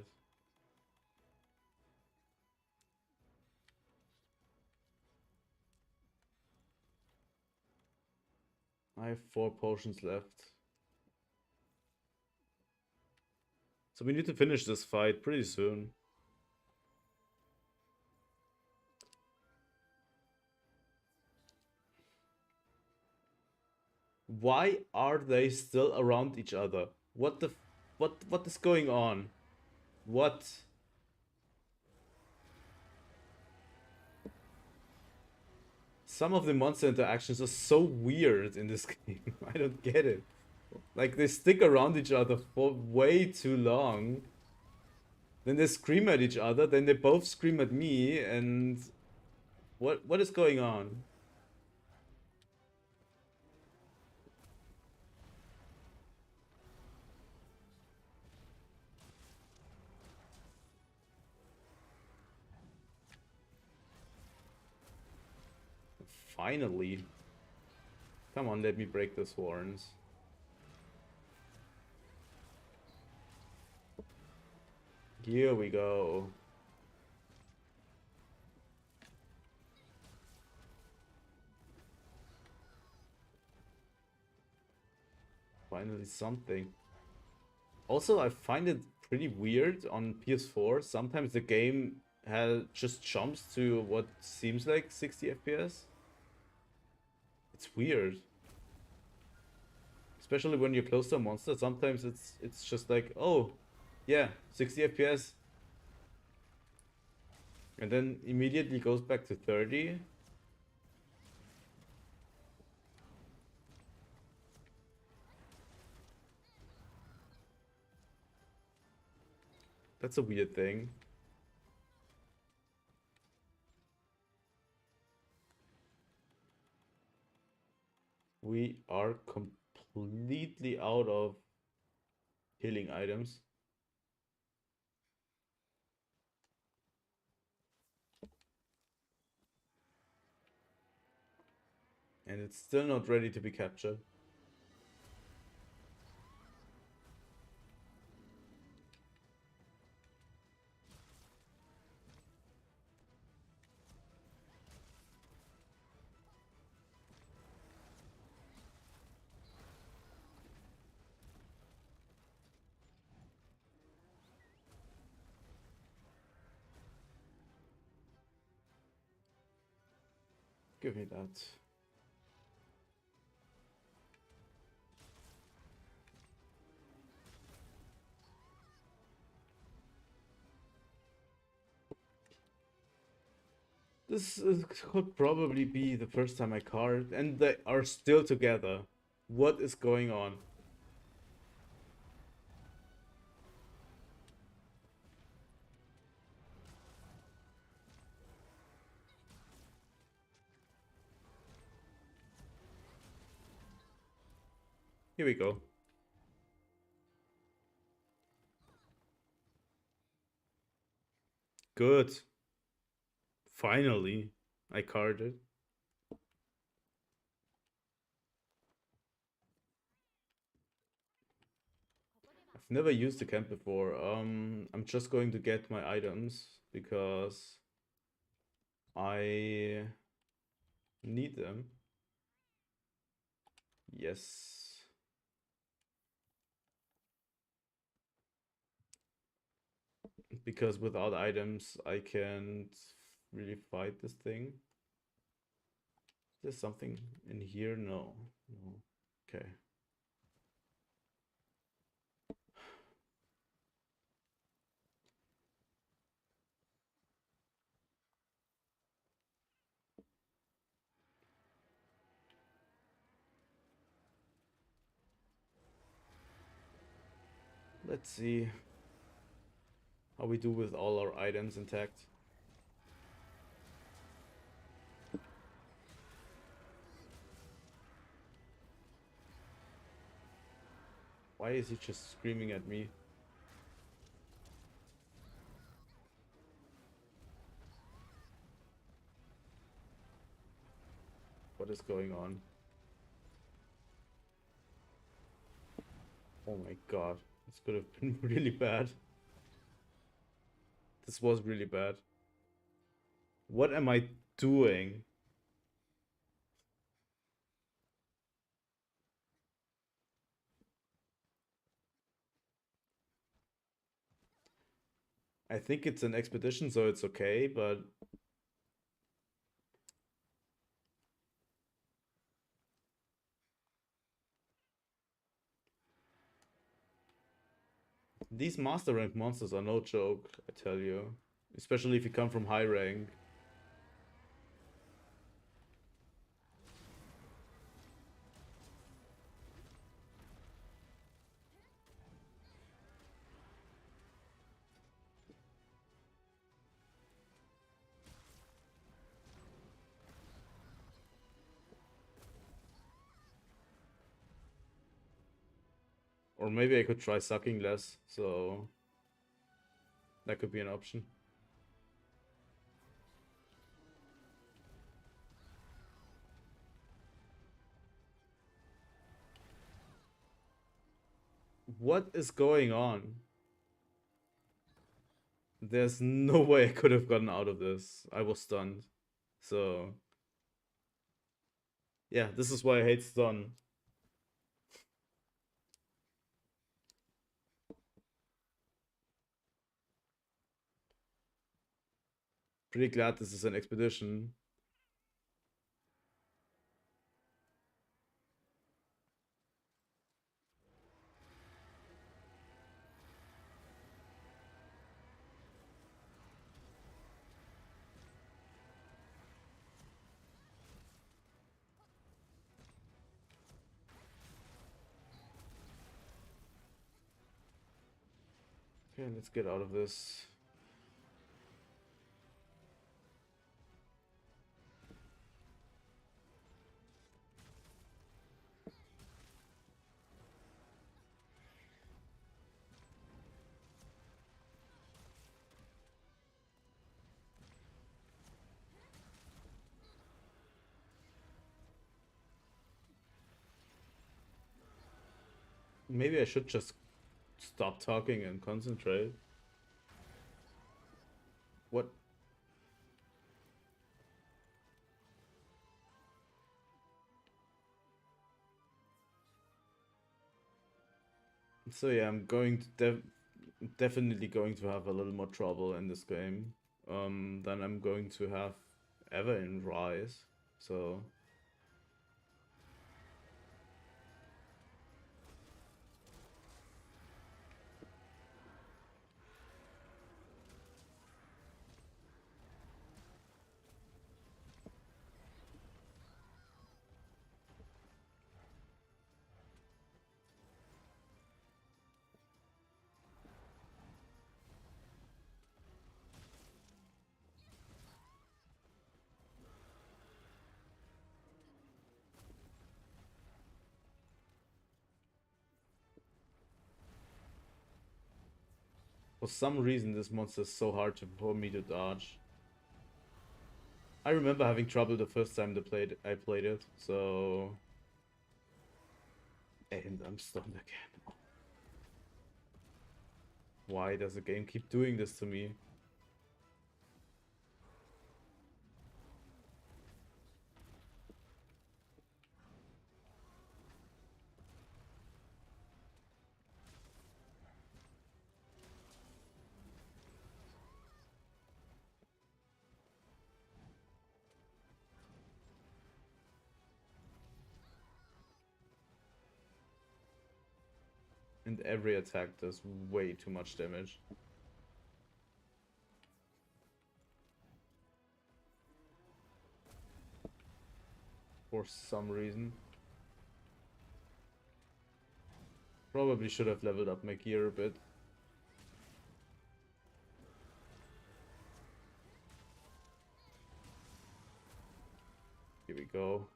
I have 4 potions left. So we need to finish this fight pretty soon. Why are they still around each other? What the... what is going on? What? Some of the monster interactions are so weird in this game. I don't get it. Like, they stick around each other for way too long. Then they scream at each other, then they both scream at me, and... what is going on? Finally. Come on, let me break those horns. Here we go. Finally something. Also, I find it pretty weird on PS4. Sometimes the game just jumps to what seems like 60 FPS. It's weird. Especially when you're close to a monster, sometimes it's just like, oh, yeah, 60 FPS. And then immediately goes back to 30. That's a weird thing. We are completely out of healing items. And it's still not ready to be captured. Give me that. This could probably be the first time I card, and they are still together. What is going on? Here we go. Good. Finally, I carded. I've never used the camp before. I'm just going to get my items because I need them. Yes. because without items I can't really fight this thing. Is there something in here? No. No. Okay. Let's see how we do with all our items intact. Why is he just screaming at me? What is going on? Oh my god, this could have been really bad. This was really bad. What am I doing? I think it's an expedition, so it's okay, but these master rank monsters are no joke, I tell you. Especially if you come from high rank. Or maybe I could try sucking less, so that could be an option. What is going on? There's no way I could have gotten out of this. I was stunned. So, yeah, this is why I hate stun. Pretty glad this is an expedition. Okay, let's get out of this. Maybe I should just stop talking and concentrate. What? So yeah, I'm going to definitely going to have a little more trouble in this game than I'm going to have ever in Rise. So for some reason this monster is so hard for me to dodge. I remember having trouble the first time I played it, so and I'm stunned again. Why does the game keep doing this to me? And every attack does way too much damage. For some reason. Probably should have leveled up my gear a bit. Here we go.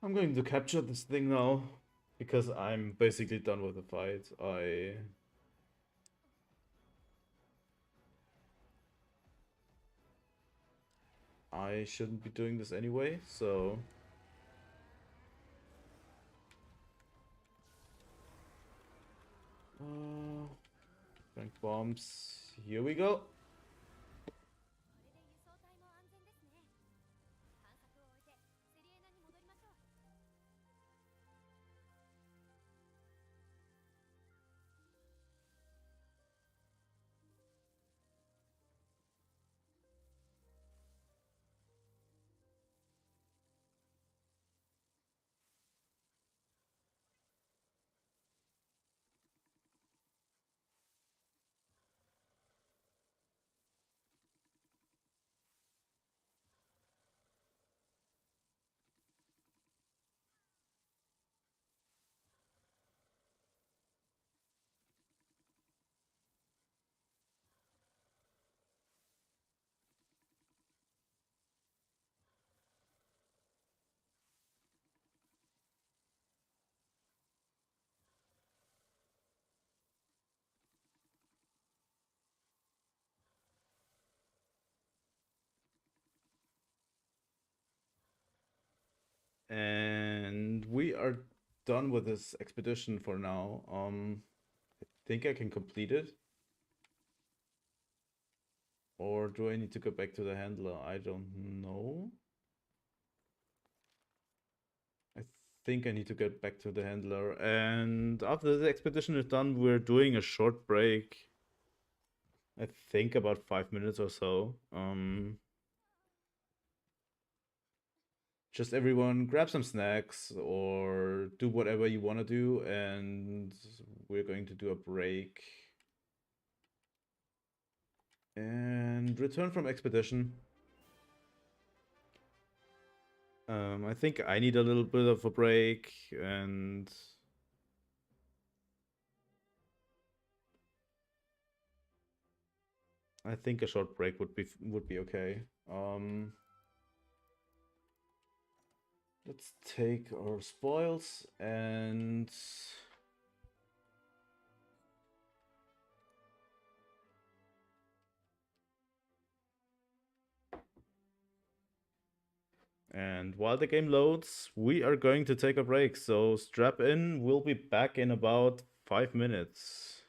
I'm going to capture this thing now, because I'm basically done with the fight. I shouldn't be doing this anyway, so... Rank bombs. Here we go. And we are done with this expedition for now. I think I can complete it. Or do I need to go back to the handler? I don't know. I think I need to get back to the handler. And after the expedition is done, we're doing a short break. I think about 5 minutes or so. Just everyone grab some snacks or do whatever you want to do, and we're going to do a break and return from expedition. I think I need a little bit of a break, and I think a short break would be okay. Let's take our spoils and while the game loads, we are going to take a break. So strap in, we'll be back in about 5 minutes.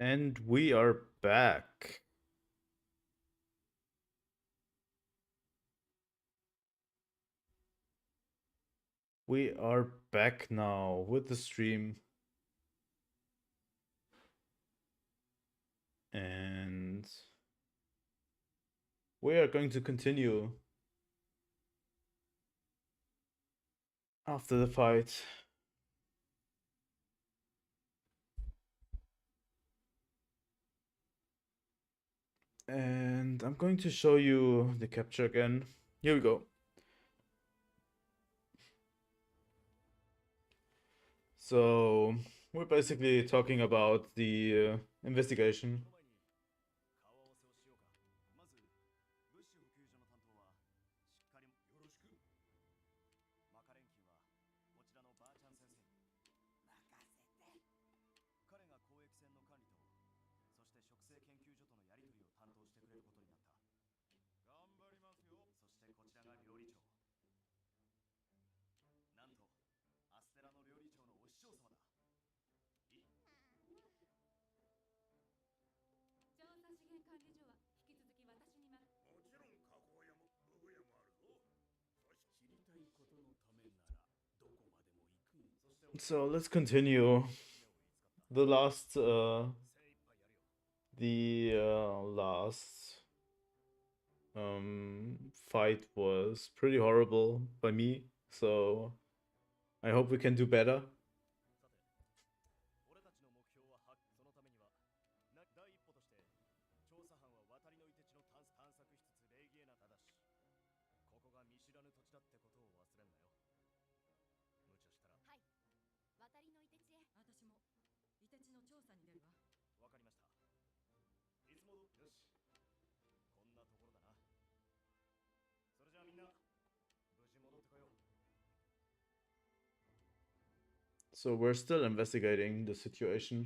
And we are back. We are back now with the stream. And we are going to continue after the fight. And I'm going to show you the capture again. Here we go. So we're basically talking about the investigation. So let's continue. The last fight was pretty horrible by me, so I hope we can do better. So we're still investigating the situation.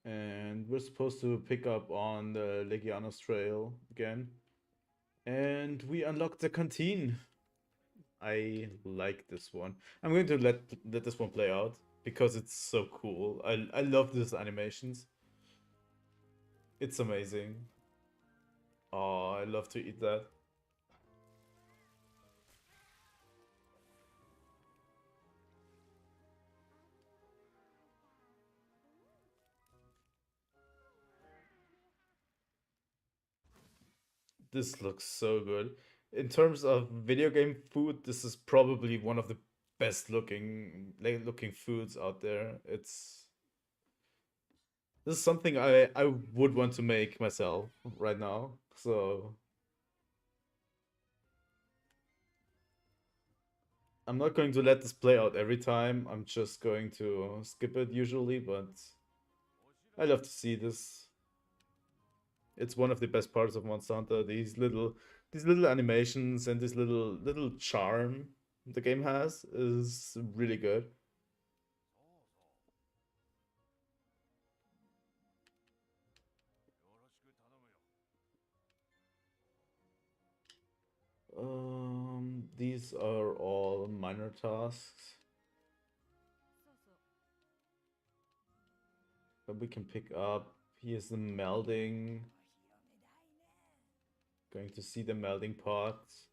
And we're supposed to pick up on the Legianos Trail again. And we unlocked the canteen. I like this one. I'm going to let this one play out because it's so cool. I love these animations. It's amazing. Oh, I love to eat that. This looks so good. In terms of video game food, this is probably one of the best looking foods out there. This is something I would want to make myself right now. So I'm not going to let this play out every time. I'm just going to skip it usually, but I love to see this. It's one of the best parts of Monster Hunter. These little animations and this little charm the game has is really good. These are all minor tasks that we can pick up. Here's the melding. Going to see the melding pots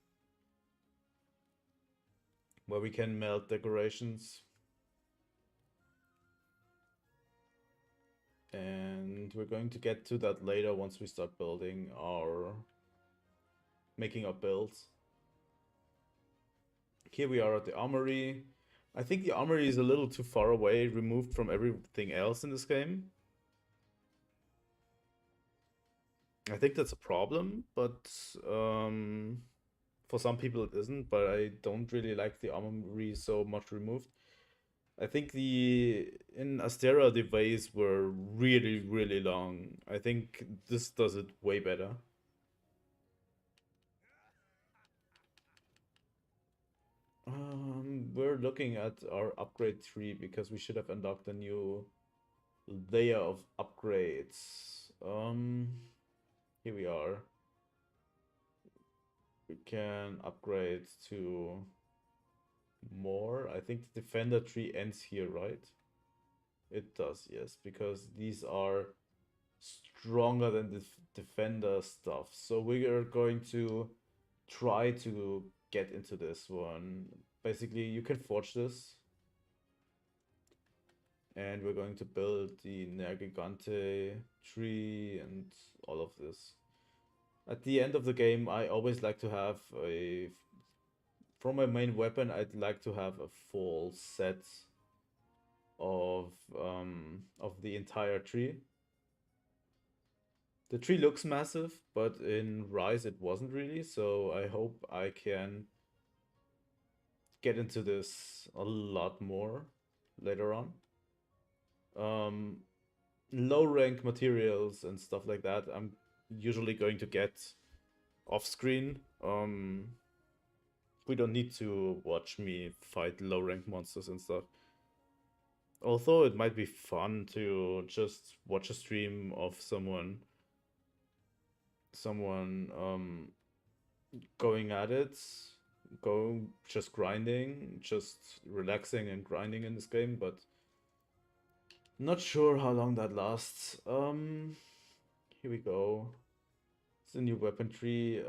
where we can melt decorations. And we're going to get to that later once we start making our builds. Here we are at the armory. I think the armory is a little too far away, removed from everything else in this game. I think that's a problem, but for some people it isn't, but I don't really like the armory so much removed. I think in Astera the ways were really, really long. I think this does it way better. We're looking at our upgrade tree because we should have unlocked a new layer of upgrades. Here we are. We can upgrade to more. I think the defender tree ends here, right? It does, yes, because these are stronger than the defender stuff. So we are going to try to get into this one. Basically, you can forge this, and we're going to build the Nergigante tree and all of this. At the end of the game, I always like to have a... For my main weapon, I'd like to have a full set of the entire tree. The tree looks massive, but in Rise it wasn't really, so I hope I can get into this a lot more later on. Um, Low rank materials and stuff like that, I'm usually going to get off screen. We don't need to watch me fight low rank monsters and stuff. Although it might be fun to just watch a stream of someone going at it, just grinding, just relaxing and grinding in this game, but not sure how long that lasts. Here we go. It's a new weapon tree.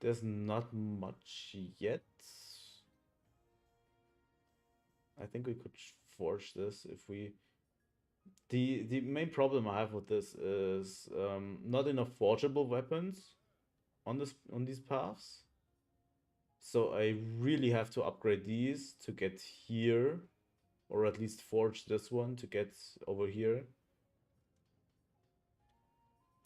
There's not much yet. I think we could forge this if we... The main problem I have with this is not enough forgeable weapons on these paths. So I really have to upgrade these to get here, or at least forge this one to get over here.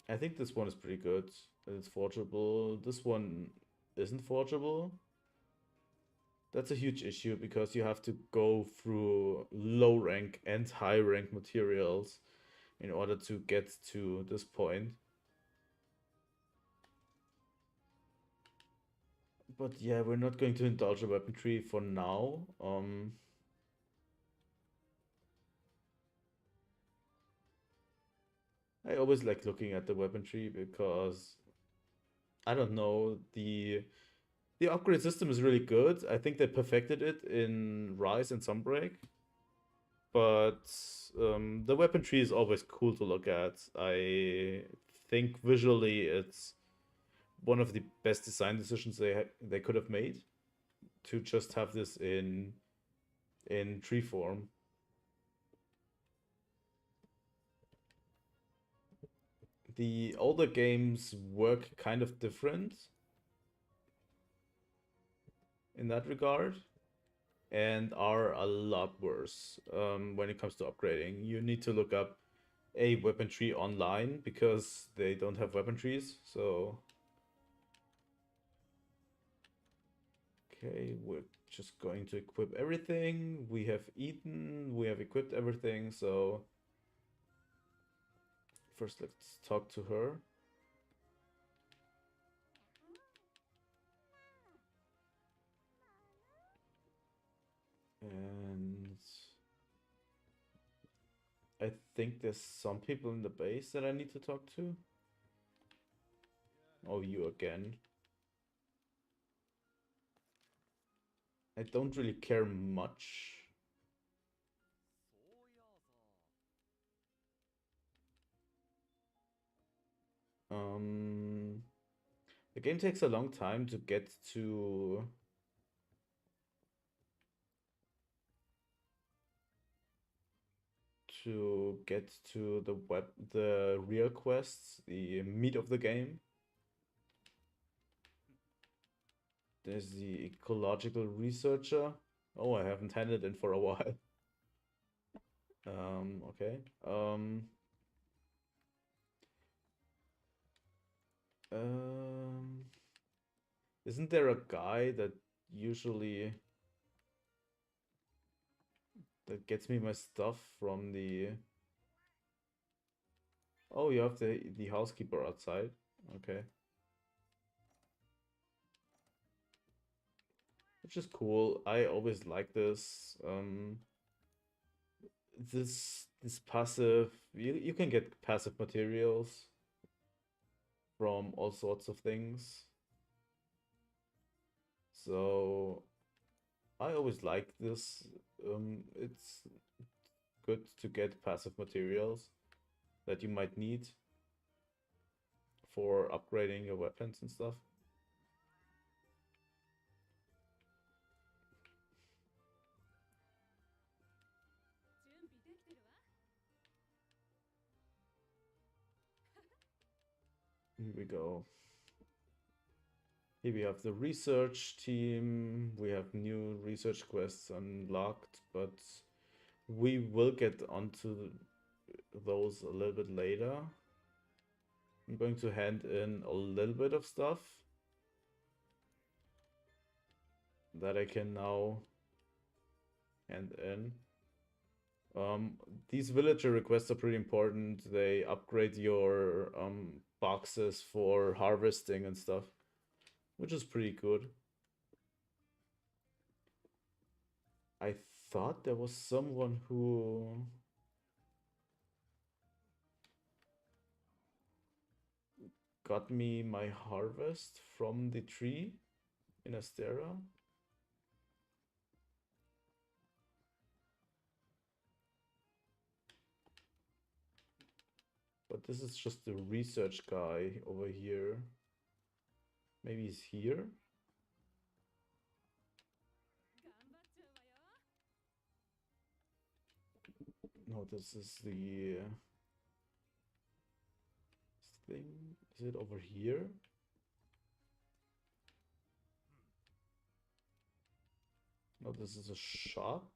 I think this one is pretty good. It's forgeable. This one isn't forgeable. That's a huge issue because you have to go through low rank and high rank materials in order to get to this point. But yeah, we're not going to indulge a weapon tree for now. I always like looking at the weapon tree because I don't know, the upgrade system is really good. I think they perfected it in Rise and Sunbreak. But the weapon tree is always cool to look at. I think visually it's one of the best design decisions they could have made, to just have this in tree form. The older games work kind of different in that regard and are a lot worse when it comes to upgrading. You need to look up a weapon tree online because they don't have weapon trees. So okay, we're just going to equip everything. We have eaten, we have equipped everything, so first let's talk to her. And I think there's some people in the base that I need to talk to. Oh, you again. I don't really care much. The game takes a long time to get to the real quests, the meat of the game. There's the ecological researcher. Oh, I haven't handed in for a while. Okay. Um, isn't there a guy that usually that gets me my stuff from the... Oh, you have the housekeeper outside. Okay. Which is cool. I always like this. This passive, you can get passive materials from all sorts of things. So I always like this. It's good to get passive materials that you might need for upgrading your weapons and stuff. Here we go. Here we have the research team. We have new research quests unlocked, but we will get onto those a little bit later. I'm going to hand in a little bit of stuff that I can now hand in. These villager requests are pretty important. They upgrade your boxes for harvesting and stuff, which is pretty good. I thought there was someone who got me my harvest from the tree in Astera. But this is just the research guy over here. Maybe he's here? No, this is the thing. Is it over here? No, this is a shop.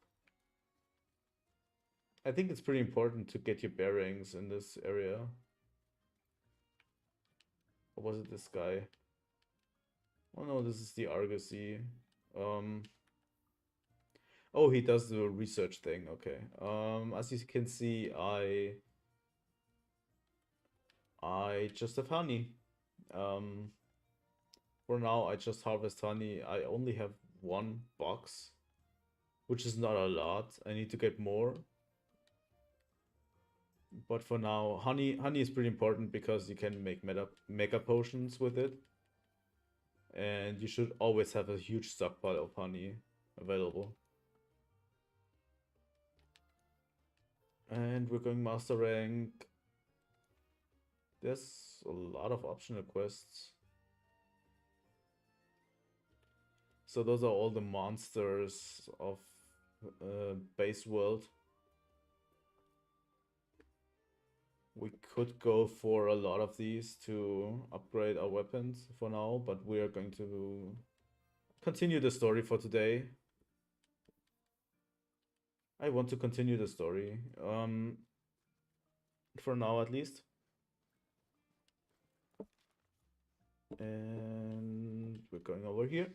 I think it's pretty important to get your bearings in this area. Or was it this guy? Oh no, this is the Argosy. Oh, he does the research thing. Okay. As you can see, I just have honey. For now, I just harvest honey. I only have one box, which is not a lot. I need to get more. But for now, honey is pretty important because you can make mega potions with it. And you should always have a huge stockpile of honey available. And we're going master rank. There's a lot of optional quests. So those are all the monsters of base world. We could go for a lot of these to upgrade our weapons for now, but we are going to continue the story for today. I want to continue the story, for now at least. And we're going over here.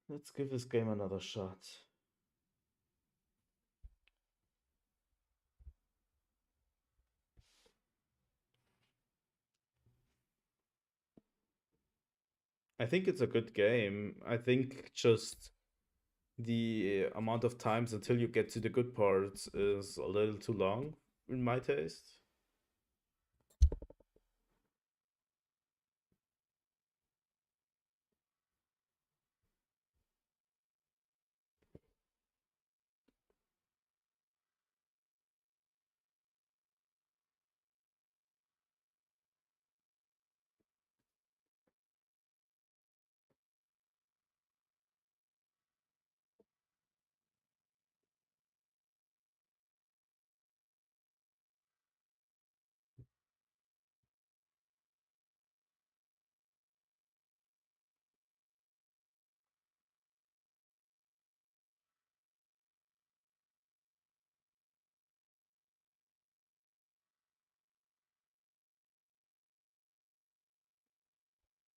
Let's give this game another shot. I think it's a good game. I think just the amount of times until you get to the good parts is a little too long in my taste.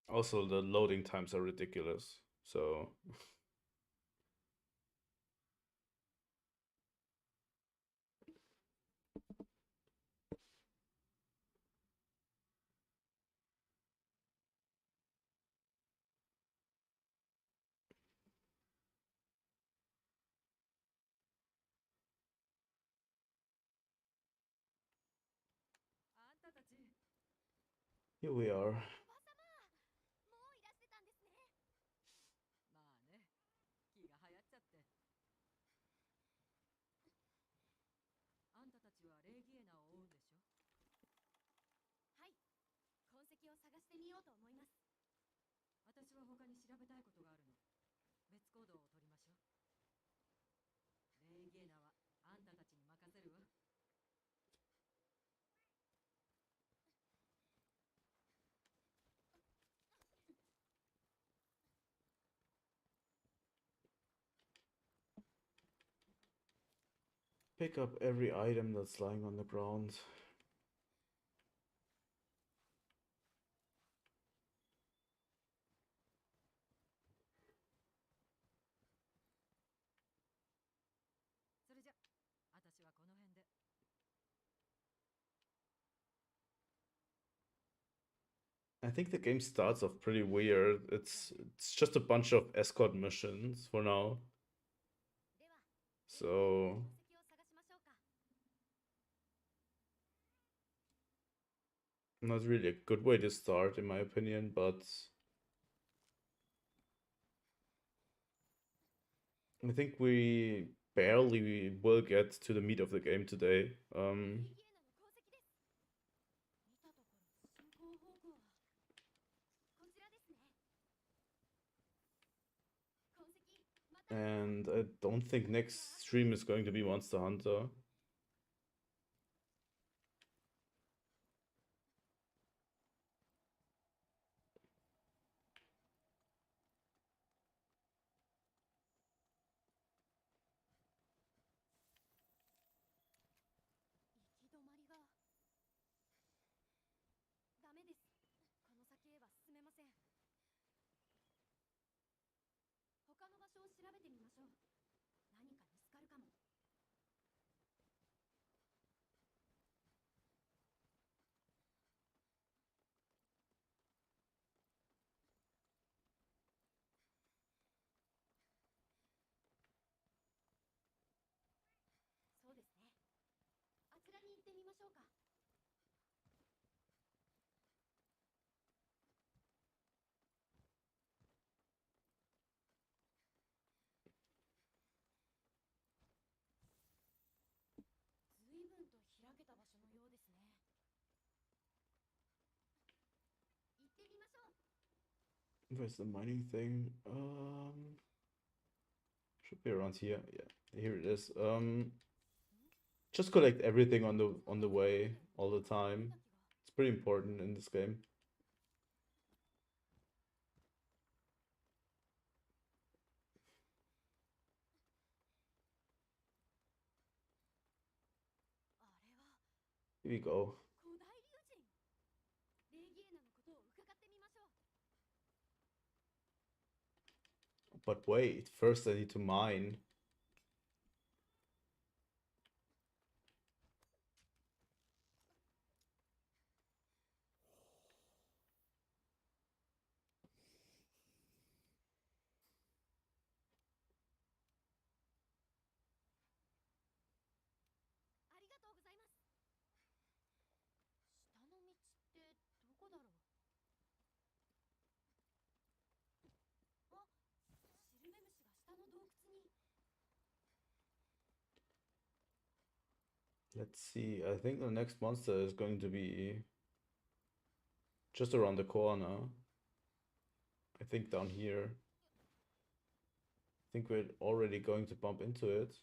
Also, the loading times are ridiculous. So, Here we are. もういらしてたんですね。まあね、気が流行っちゃって。あんたたちはレイギエナを追うんでしょ。はい、痕跡を探してみようと思います。私は他に調べたいことがあるの。別行動を取りましょう。レイギエナはあんたたちに任せるわ。Pick up every item that's lying on the ground. I think the game starts off pretty weird. It's just a bunch of escort missions for now. So not really a good way to start in my opinion, but I think we barely will get to the meat of the game today. 見たところ進行方向はこちらですね。痕跡また And I don't think next stream is going to be Monster Hunter. 行き止まりがダメです。この先へは進めません。他の場所を調べてみましょう。何か見つかるかも。そうですね。あちらに行ってみましょうか。随分と開けた場所のようですね。行ってみましょう。Where's the mining thing? Should be around here. Yeah, here it is. Just collect everything on the way all the time. It's pretty important in this game. あれは Here we go. 古代竜神。レギエナのことを伺ってみましょう。But wait, first I need to mine. ありがとうございます。下の道ってどこだろう。あ、シルベムシが下の洞窟に。Let's see. I think the next monster is going to be just around the corner. I think down here. I think we're already going to bump into it.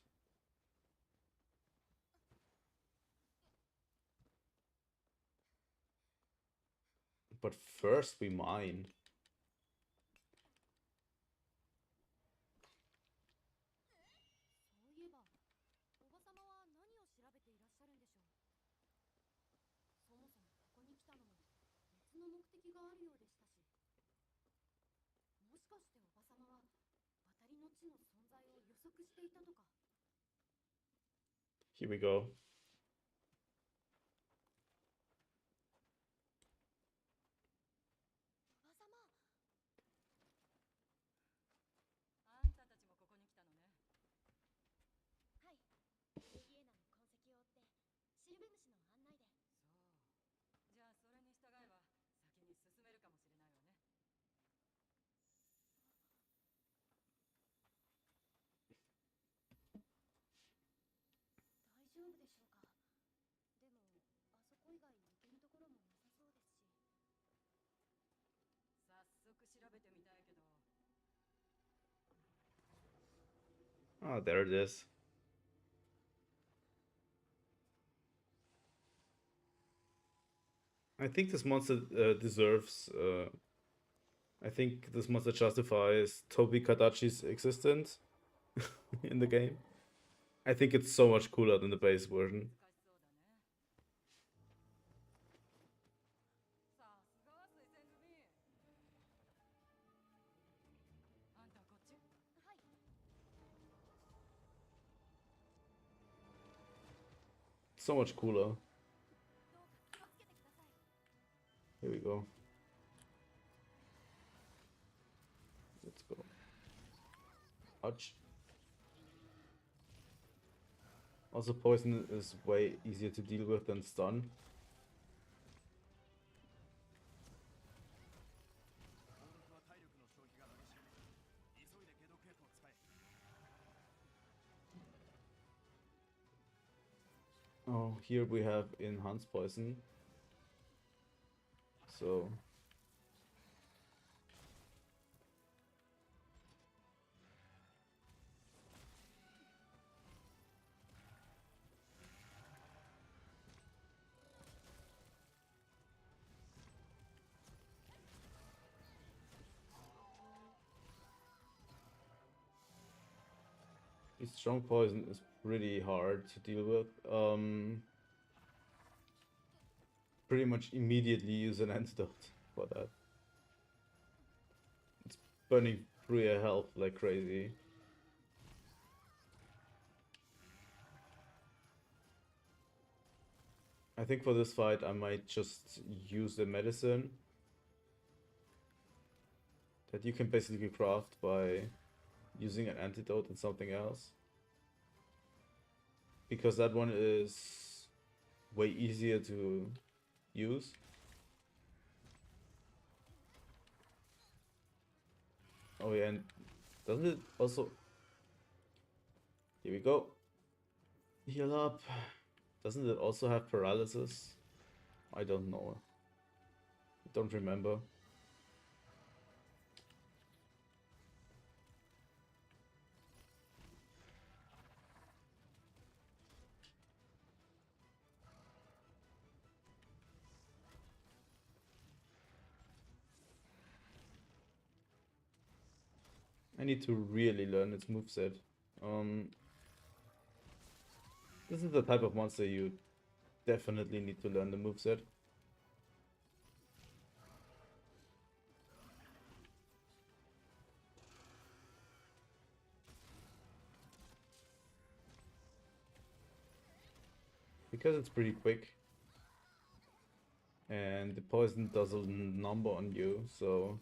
But first we mine. そういえば、おばさまは何を調べていらっしゃるんでしょう。そもそもここに来たのも別の目的があるようでしたし。もしかしておばさまは渡りの地の存在を予測していたとか。Here we go. おばさま。あんたたちもここに来たのね。はい。レギエナの痕跡を追ってシルベムシの案内で。そう。じゃあそれに従えば Ah, there it is. I think this monster deserves. I think this monster justifies Toby Kadachi's existence in the game. I think it's so much cooler than the base version. さすがは推薦組。あんたこっち。はい。 So much cooler. どうか気をつけてください。 Here we go. Let's go. Ouch. Also, poison is way easier to deal with than stun. Oh, here we have enhanced poison. So strong poison is pretty hard to deal with. Pretty much immediately use an antidote for that. It's burning through your health like crazy. I think for this fight I might just use the medicine that you can basically craft by using an antidote and something else. Because that one is way easier to use. Oh yeah, and doesn't it also... Here we go. Heal up. Doesn't it also have paralysis? I don't know. Don't remember. I need to really learn its moveset. This is the type of monster you definitely need to learn the moveset. Because it's pretty quick. And the poison does a number on you, so...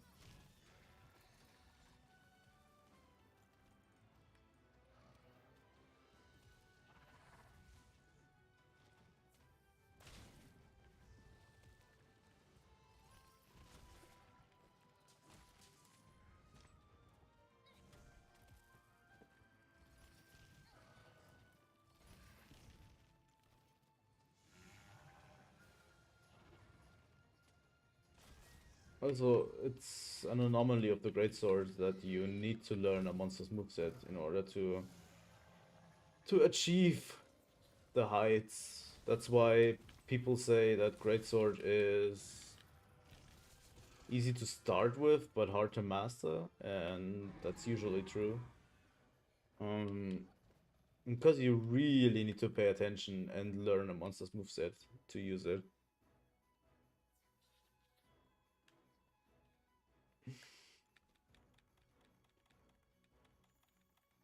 Also, it's an anomaly of the greatsword that you need to learn a monster's moveset in order to achieve the heights. That's why people say that greatsword is easy to start with, but hard to master, and that's usually true. Because you really need to pay attention and learn a monster's moveset to use it.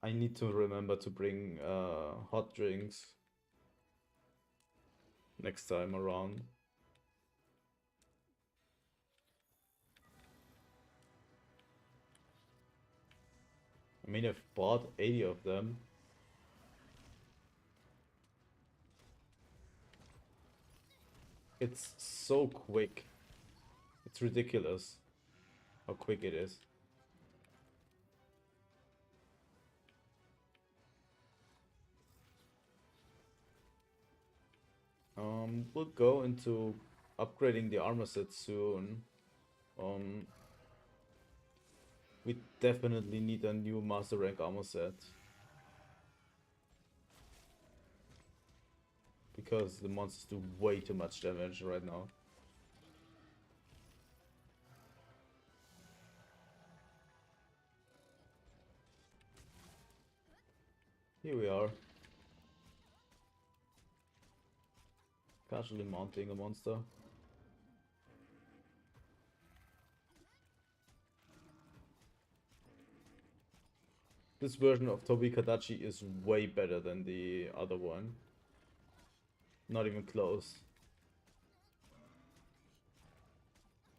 I need to remember to bring hot drinks next time around. I mean, I've bought 80 of them. It's so quick. It's ridiculous how quick it is. We'll go into upgrading the armor set soon. We definitely need a new master rank armor set. because the monsters do way too much damage right now. Here we are. Casually mounting a monster. This version of Tobi Kadachi is way better than the other one. Not even close.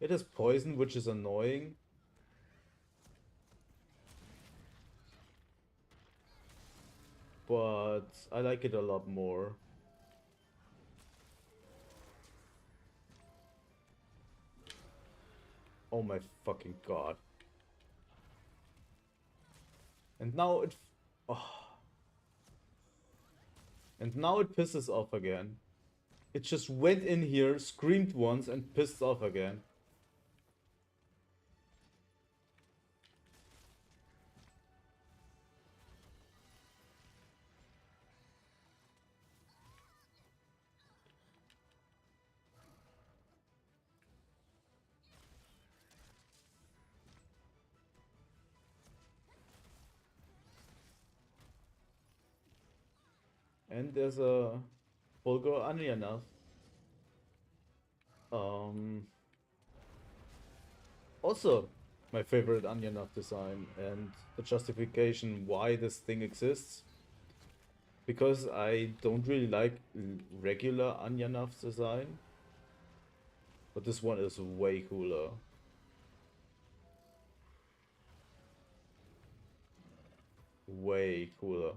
It has poison, which is annoying. But I like it a lot more. Oh my fucking god. And now it... Oh. And now it pisses off again. It just went in here, screamed once, and pissed off again. And there's a Bulgur Anya. Also, my favorite Anya design and the justification why this thing exists. Because I don't really like regular Anya design. But this one is way cooler. Way cooler.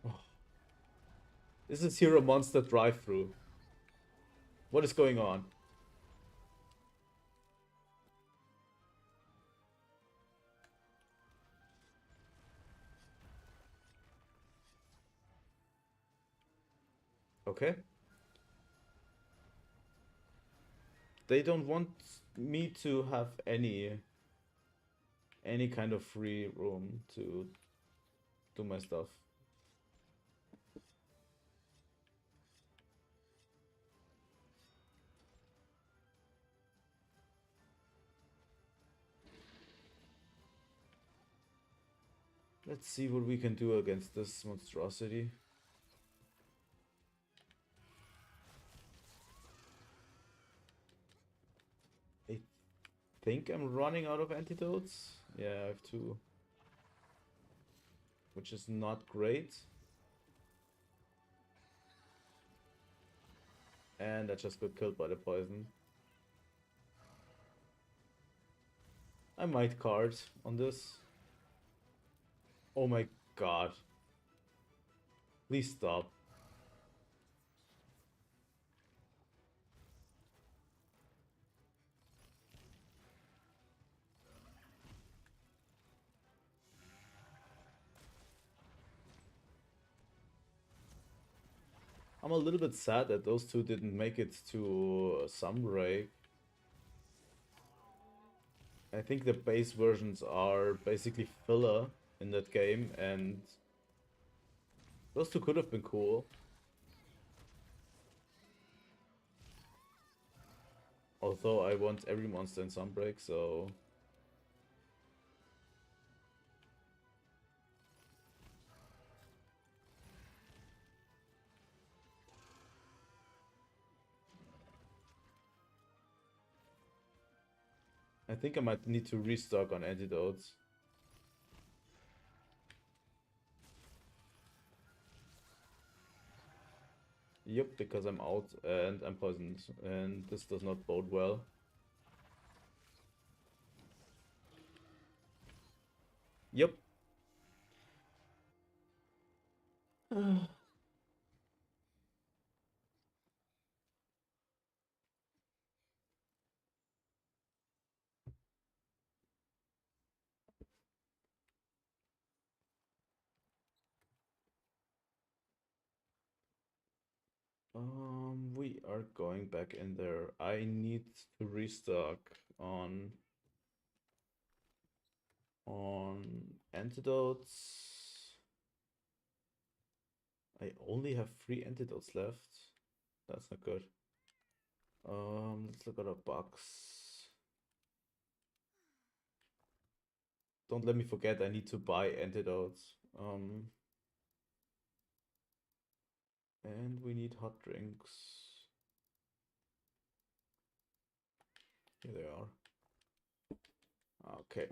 Oh. This is Hero Monster drive-through. What is going on? Okay. They don't want me to have any kind of free room to do my stuff. Let's see what we can do against this monstrosity. I think I'm running out of antidotes. Yeah, I have two. Which is not great. And I just got killed by the poison. I might card on this. Oh my god. Please stop. I'm a little bit sad that those two didn't make it to Sunbreak. I think the base versions are basically filler in that game, and those two could have been cool. Although I want every monster in Sunbreak, so... I think I might need to restock on antidotes. Yep, because I'm out and I'm poisoned, and this does not bode well. Yep. We are going back in there. I need to restock on Antidotes. I only have 3 antidotes left. That's not good. Let's look at our box. Don't let me forget I need to buy antidotes. And we need hot drinks. Here they are. Okay.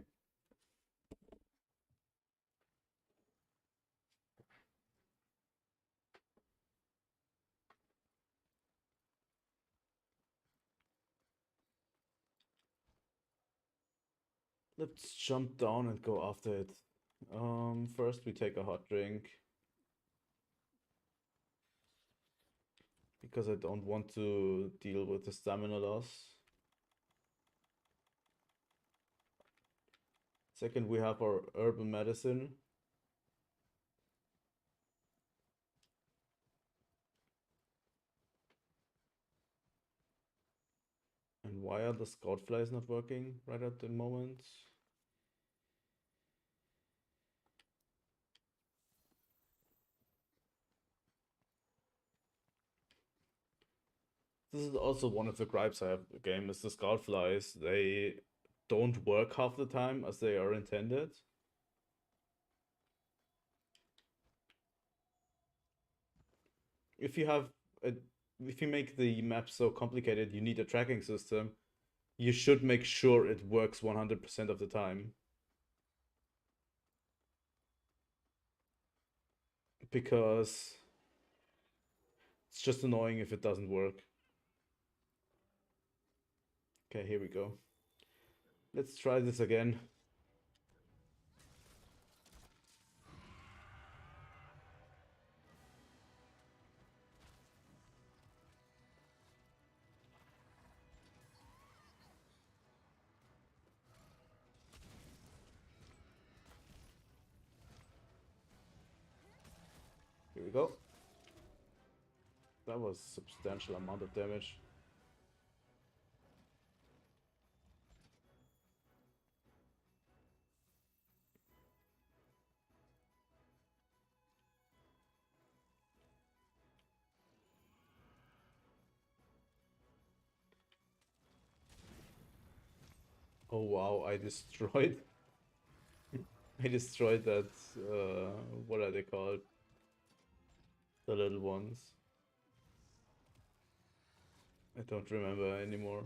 Let's jump down and go after it. First we take a hot drink. Because I don't want to deal with the stamina loss. Second, we have our herbal medicine. And why are the scout flies not working right at the moment? This is also one of the gripes I have with the game, is the scout flies. They don't work half the time as they are intended. If you have a, if you make the map so complicated you need a tracking system, you should make sure it works 100% of the time. Because it's just annoying if it doesn't work. Okay, here we go. Let's try this again. Here we go. That was a substantial amount of damage. Oh wow, I destroyed I destroyed that what are they called? The little ones. I don't remember anymore.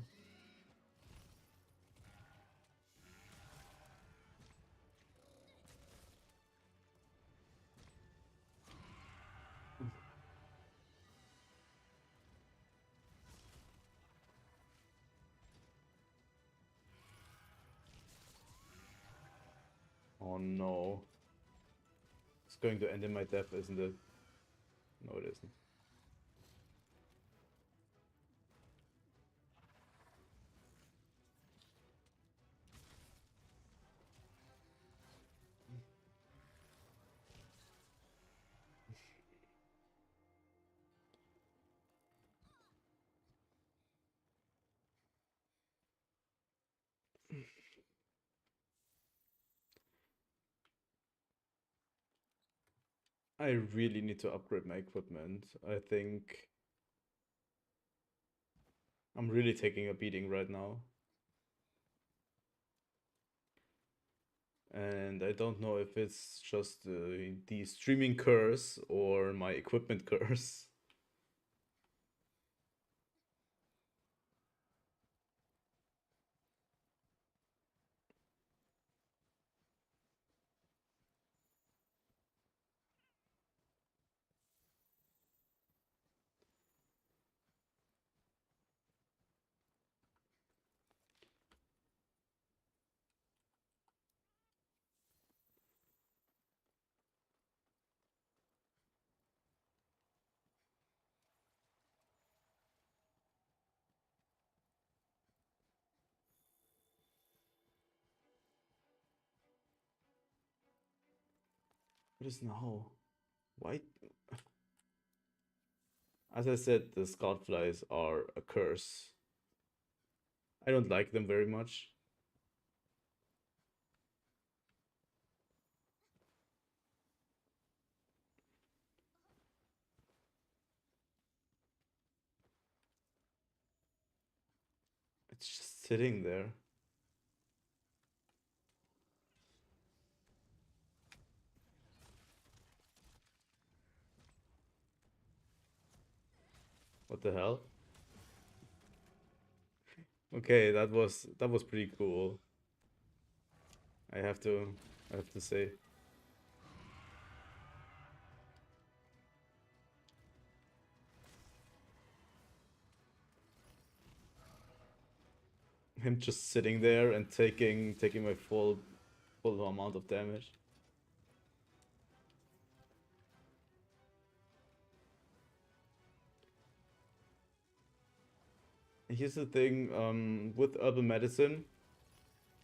Oh no. It's going to end in my death, isn't it? No, it isn't. I really need to upgrade my equipment. I think I'm really taking a beating right now. And I don't know if it's just the streaming curse or my equipment curse. What is now? Why? As I said, the scout flies are a curse. I don't like them very much. It's just sitting there. What the hell? Okay, that was pretty cool. I have to say. Him just sitting there and taking my full amount of damage. Here's the thing, with herbal medicine,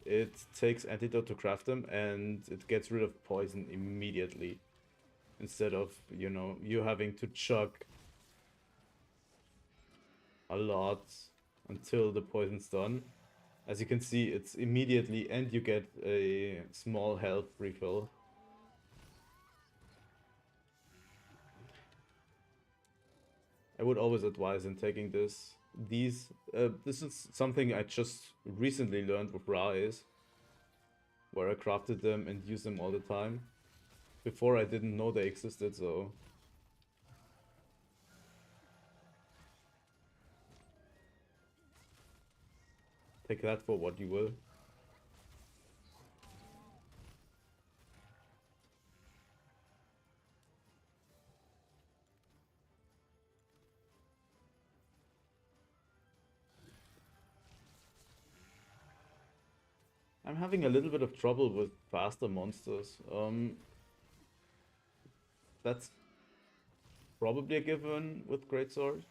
it takes antidote to craft them, and it gets rid of poison immediately. Instead of, you know, you having to chug a lot until the poison's done. As you can see, it's immediately, and you get a small health refill. I would always advise in taking this. This is something I just recently learned with Rise, where I crafted them and used them all the time. Before I didn't know they existed, so... Take that for what you will. I'm having a little bit of trouble with faster monsters. That's probably a given with Greatsword.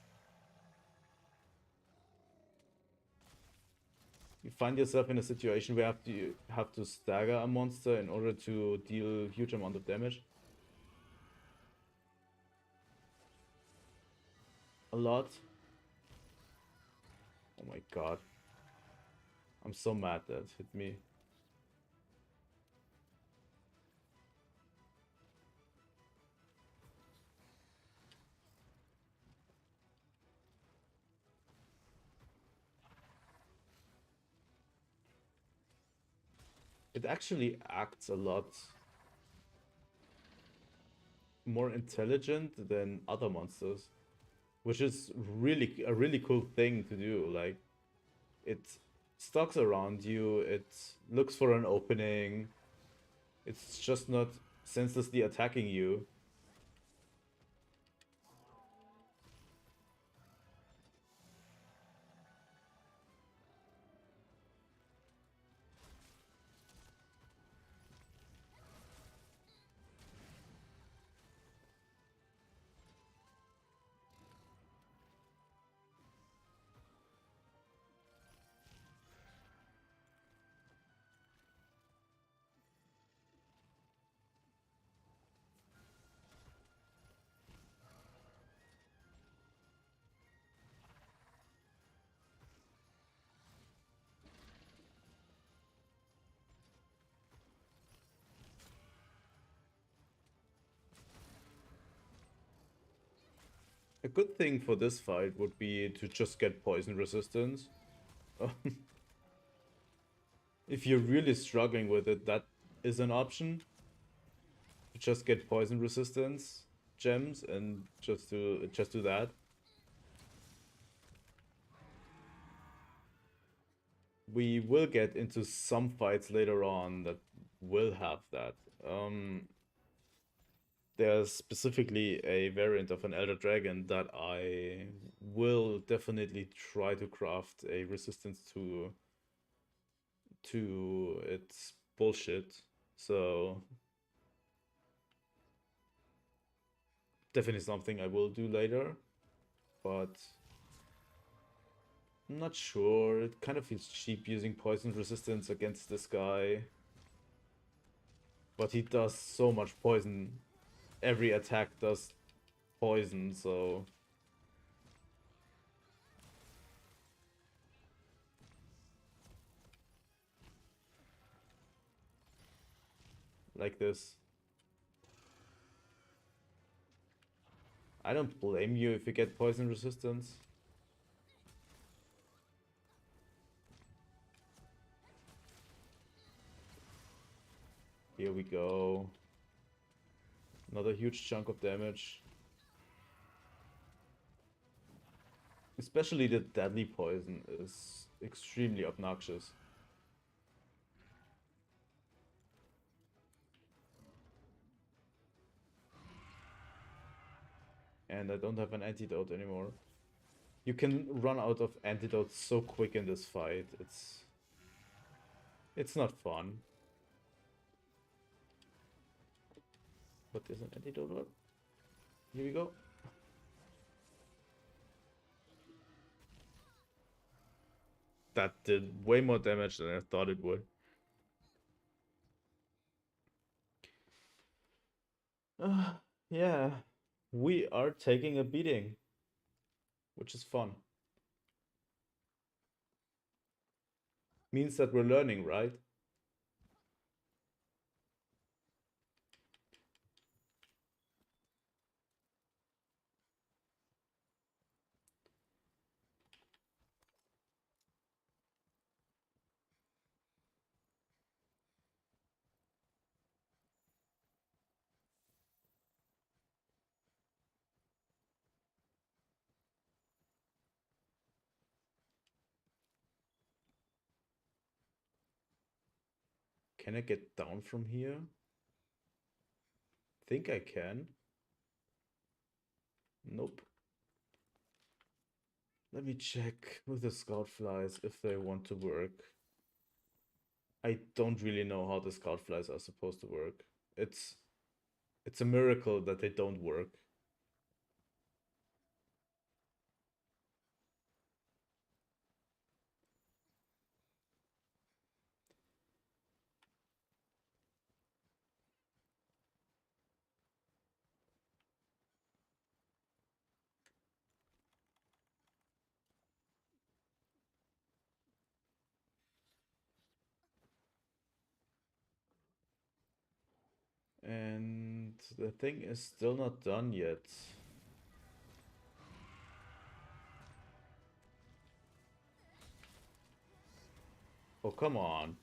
You find yourself in a situation where you have to stagger a monster in order to deal huge amount of damage. A lot. Oh my god. I'm so mad that hit me. It actually acts a lot more intelligent than other monsters, which is really a really cool thing to do. Like, it stalks around you, it looks for an opening, it's just not senselessly attacking you. A good thing for this fight would be to just get poison resistance. If you're really struggling with it, that is an option. To just get poison resistance gems and just do that. We will get into some fights later on that will have that. There's specifically a variant of an Elder Dragon that I will definitely try to craft a resistance to its bullshit. So definitely something I will do later, but I'm not sure. It kind of feels cheap using poison resistance against this guy. But he does so much poison. Every attack does poison, so... Like this. I don't blame you if you get poison resistance. we go. Another huge chunk of damage. Especially the deadly poison is extremely obnoxious. And I don't have an antidote anymore. You can run out of antidotes so quick in this fight. It's not fun. But there's an antidote. Here we go. That did way more damage than I thought it would. Yeah, we are taking a beating, which is fun. Means that we're learning, right? Can I get down from here? Think I can. Nope. Let me check with the scout flies if they want to work. I don't really know how the scout flies are supposed to work. It's a miracle that they don't work. And the thing is still not done yet. Oh, come on.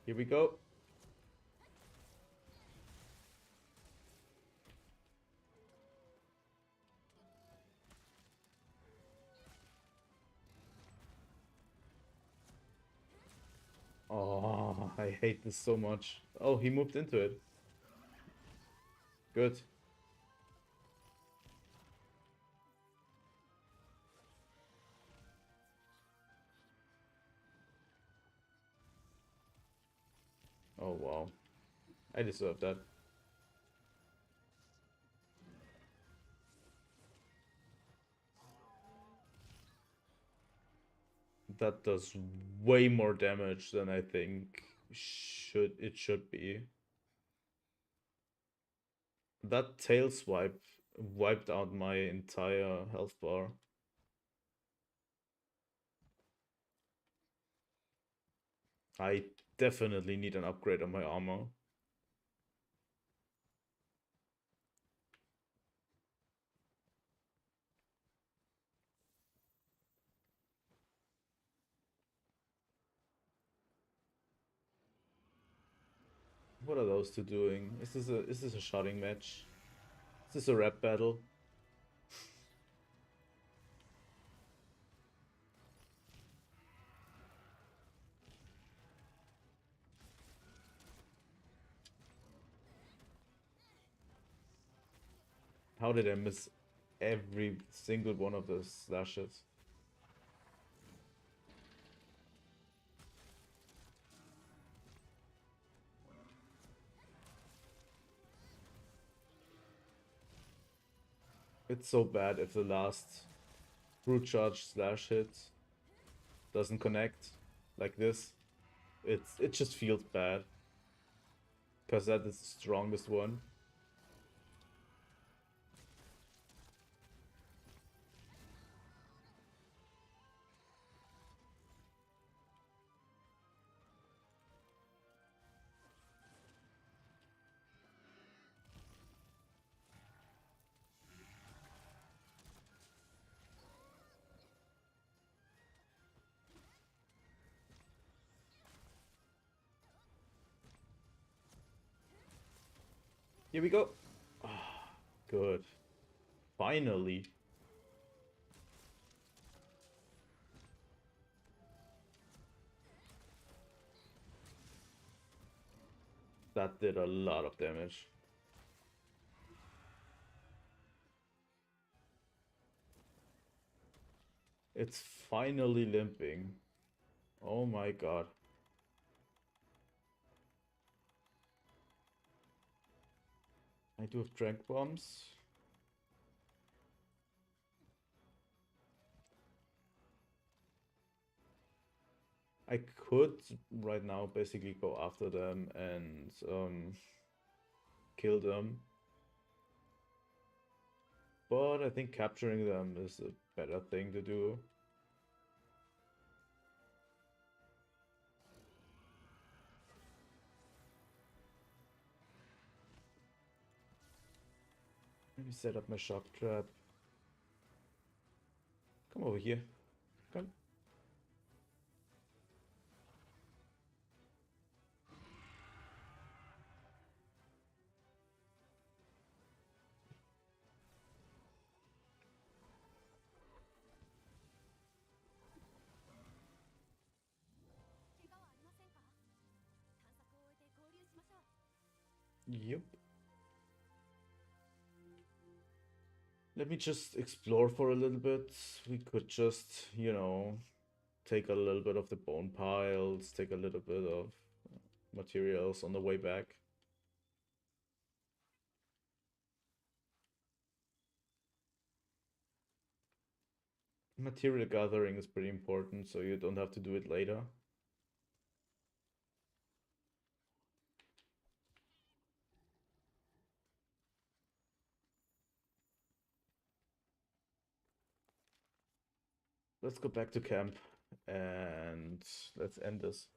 Here we go. Oh, I hate this so much. Oh, he moved into it. Good. Oh, wow. I deserve that. That does way more damage than I think it should be. That tail swipe wiped out my entire health bar. I definitely need an upgrade on my armor. What are those two doing? Is this a shouting match? Is this a rap battle? How did I miss every single one of those slashes? It's so bad if the last brute charge slash hit doesn't connect like this. It just feels bad. Because that is the strongest one. Here we go. Ah, good. Finally. That did a lot of damage. It's finally limping. Oh my god. I do have trank bombs. I could right now basically go after them and kill them. But I think capturing them is a better thing to do. Maybe set up my shock trap. Come over here. Come. Yep. Let me just explore for a little bit. We could just, take a little bit of the bone piles, take a little bit of materials on the way back. Material gathering is pretty important, so you don't have to do it later. Let's go back to camp and let's end this.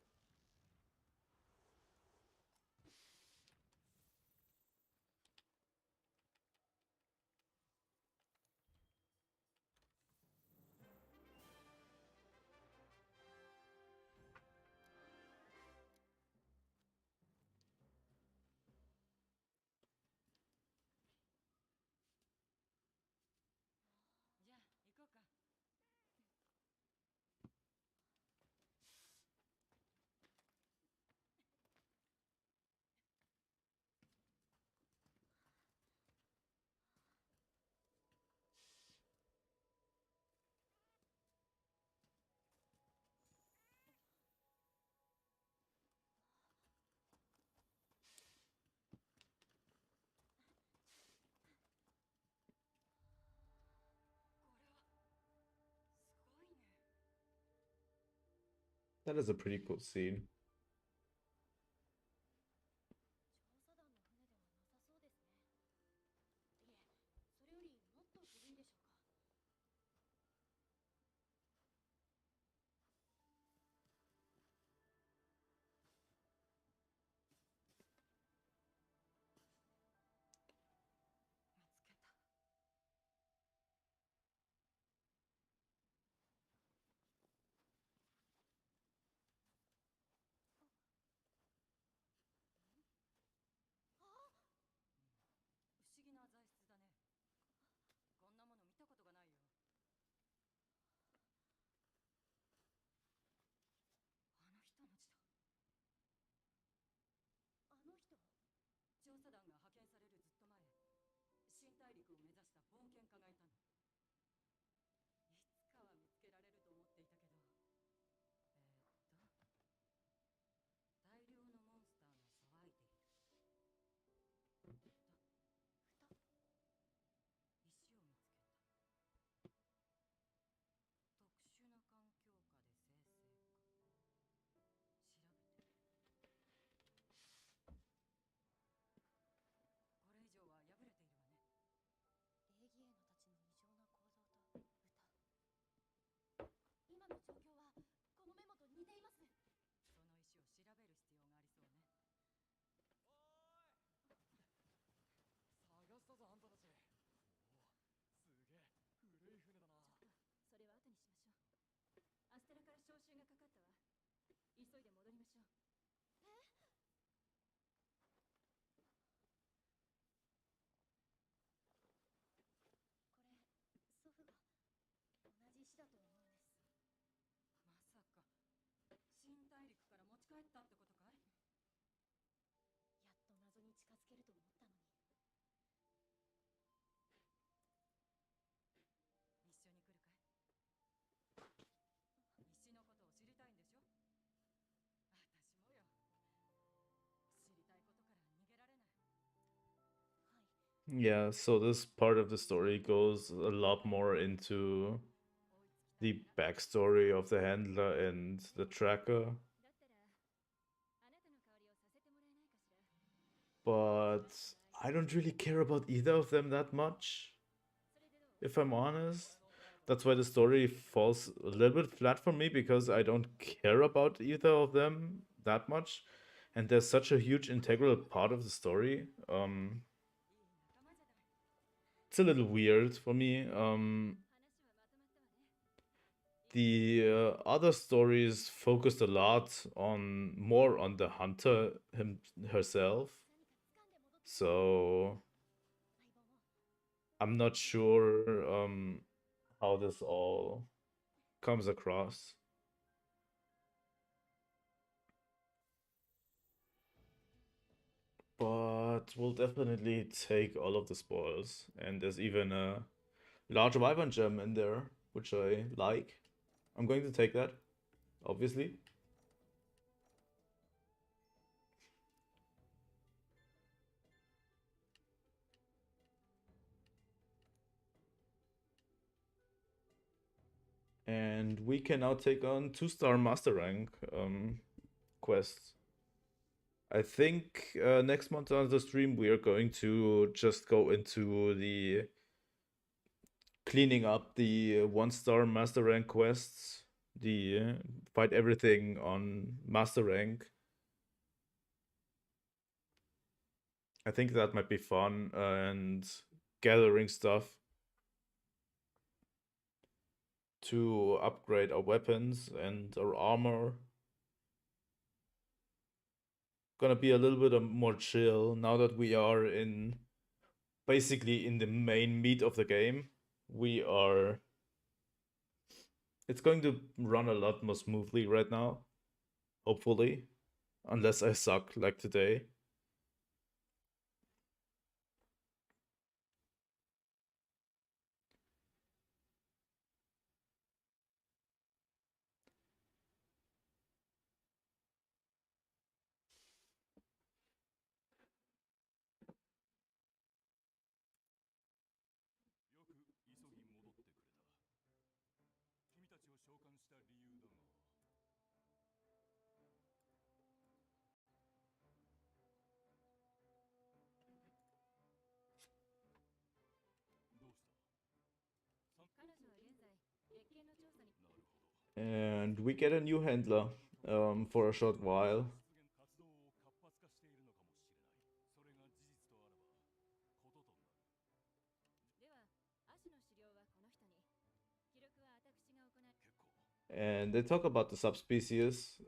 That is a pretty cool scene. ったってことかい？やっと謎に近づけると思ったのに。一緒に来るかい？石のことを知りたいんでしょ？私もよ。知りたいことから逃げられない。Yeah, so this part of the story goes a lot more into the backstory of the handler and the tracker. But I don't really care about either of them that much, if I'm honest. That's why the story falls a little bit flat for me, because I don't care about either of them that much. And there's such a huge integral part of the story. It's a little weird for me. The other stories focused a lot on more on the hunter herself. So I'm not sure how this all comes across. But we'll definitely take all of the spoils. And there's even a large wyvern gem in there, which I like. I'm going to take that, obviously. And we can now take on 2-star master rank quests. I think next month on the stream we are going to just go into the cleaning up the 1-star master rank quests, the fight everything on master rank. I think that might be fun, and gathering stuff to upgrade our weapons and our armor. Gonna be a little bit more chill now that we are in basically in the main meat of the game. It's going to run a lot more smoothly right now, hopefully, unless I suck like today. And we get a new handler for a short while. And they talk about the subspecies.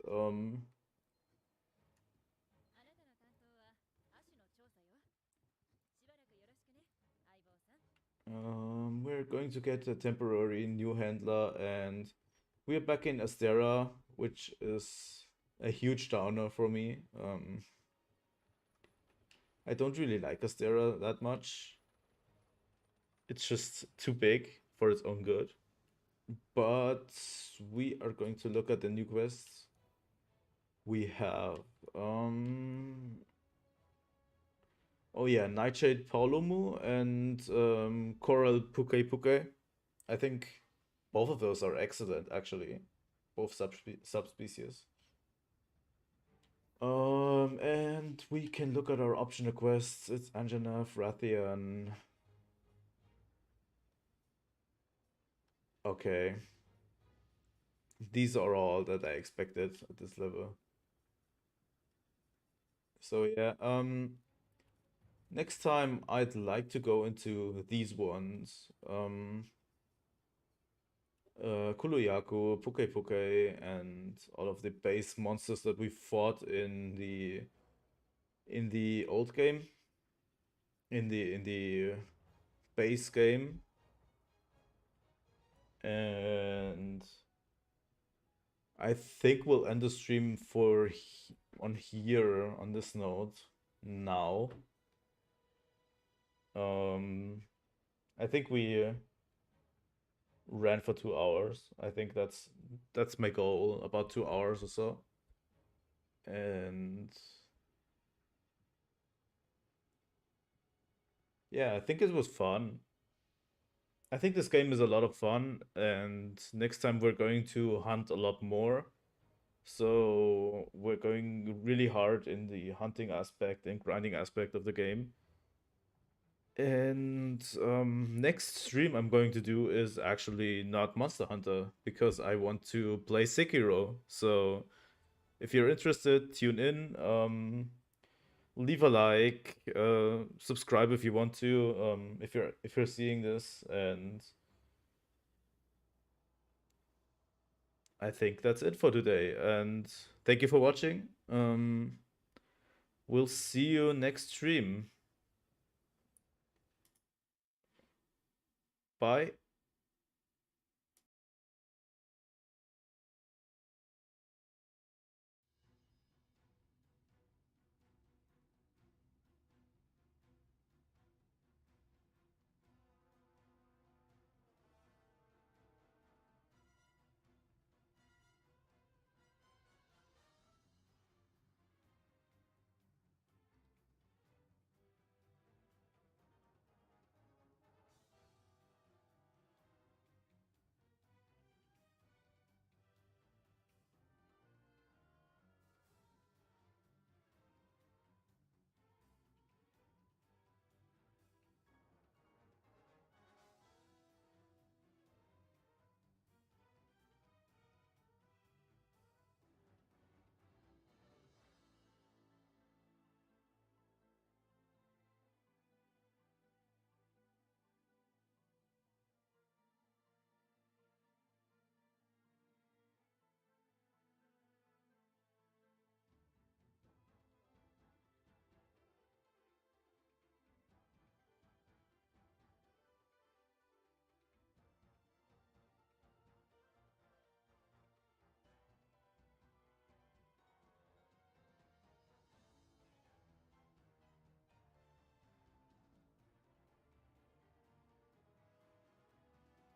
We're going to get a temporary new handler, and we're back in Astera, which is a huge downer for me. I don't really like Astera that much. It's just too big for its own good. But we are going to look at the new quests. We have oh yeah, Nightshade Paolumu and Coral Puke Puke. I think both of those are excellent, actually. Both subspecies. And we can look at our optional quests. It's Anjanath, Rathian. Okay. These are all that I expected at this level. So yeah, next time I'd like to go into these ones. Kuluyaku, Puke Puke, and all of the base monsters that we fought in the old game, in the base game, and I think we'll end the stream on here on this note now. I think we ran for 2 hours. I think that's my goal, about 2 hours or so. And yeah, I think it was fun. I think this game is a lot of fun, and next time we're going to hunt a lot more. So we're going really hard in the hunting aspect and grinding aspect of the game. And next stream I'm going to do is actually not Monster Hunter because I want to play Sekiro. So if you're interested, tune in. Leave a like, subscribe if you want to. If you're seeing this, and I think that's it for today. And thank you for watching. We'll see you next stream. Bye.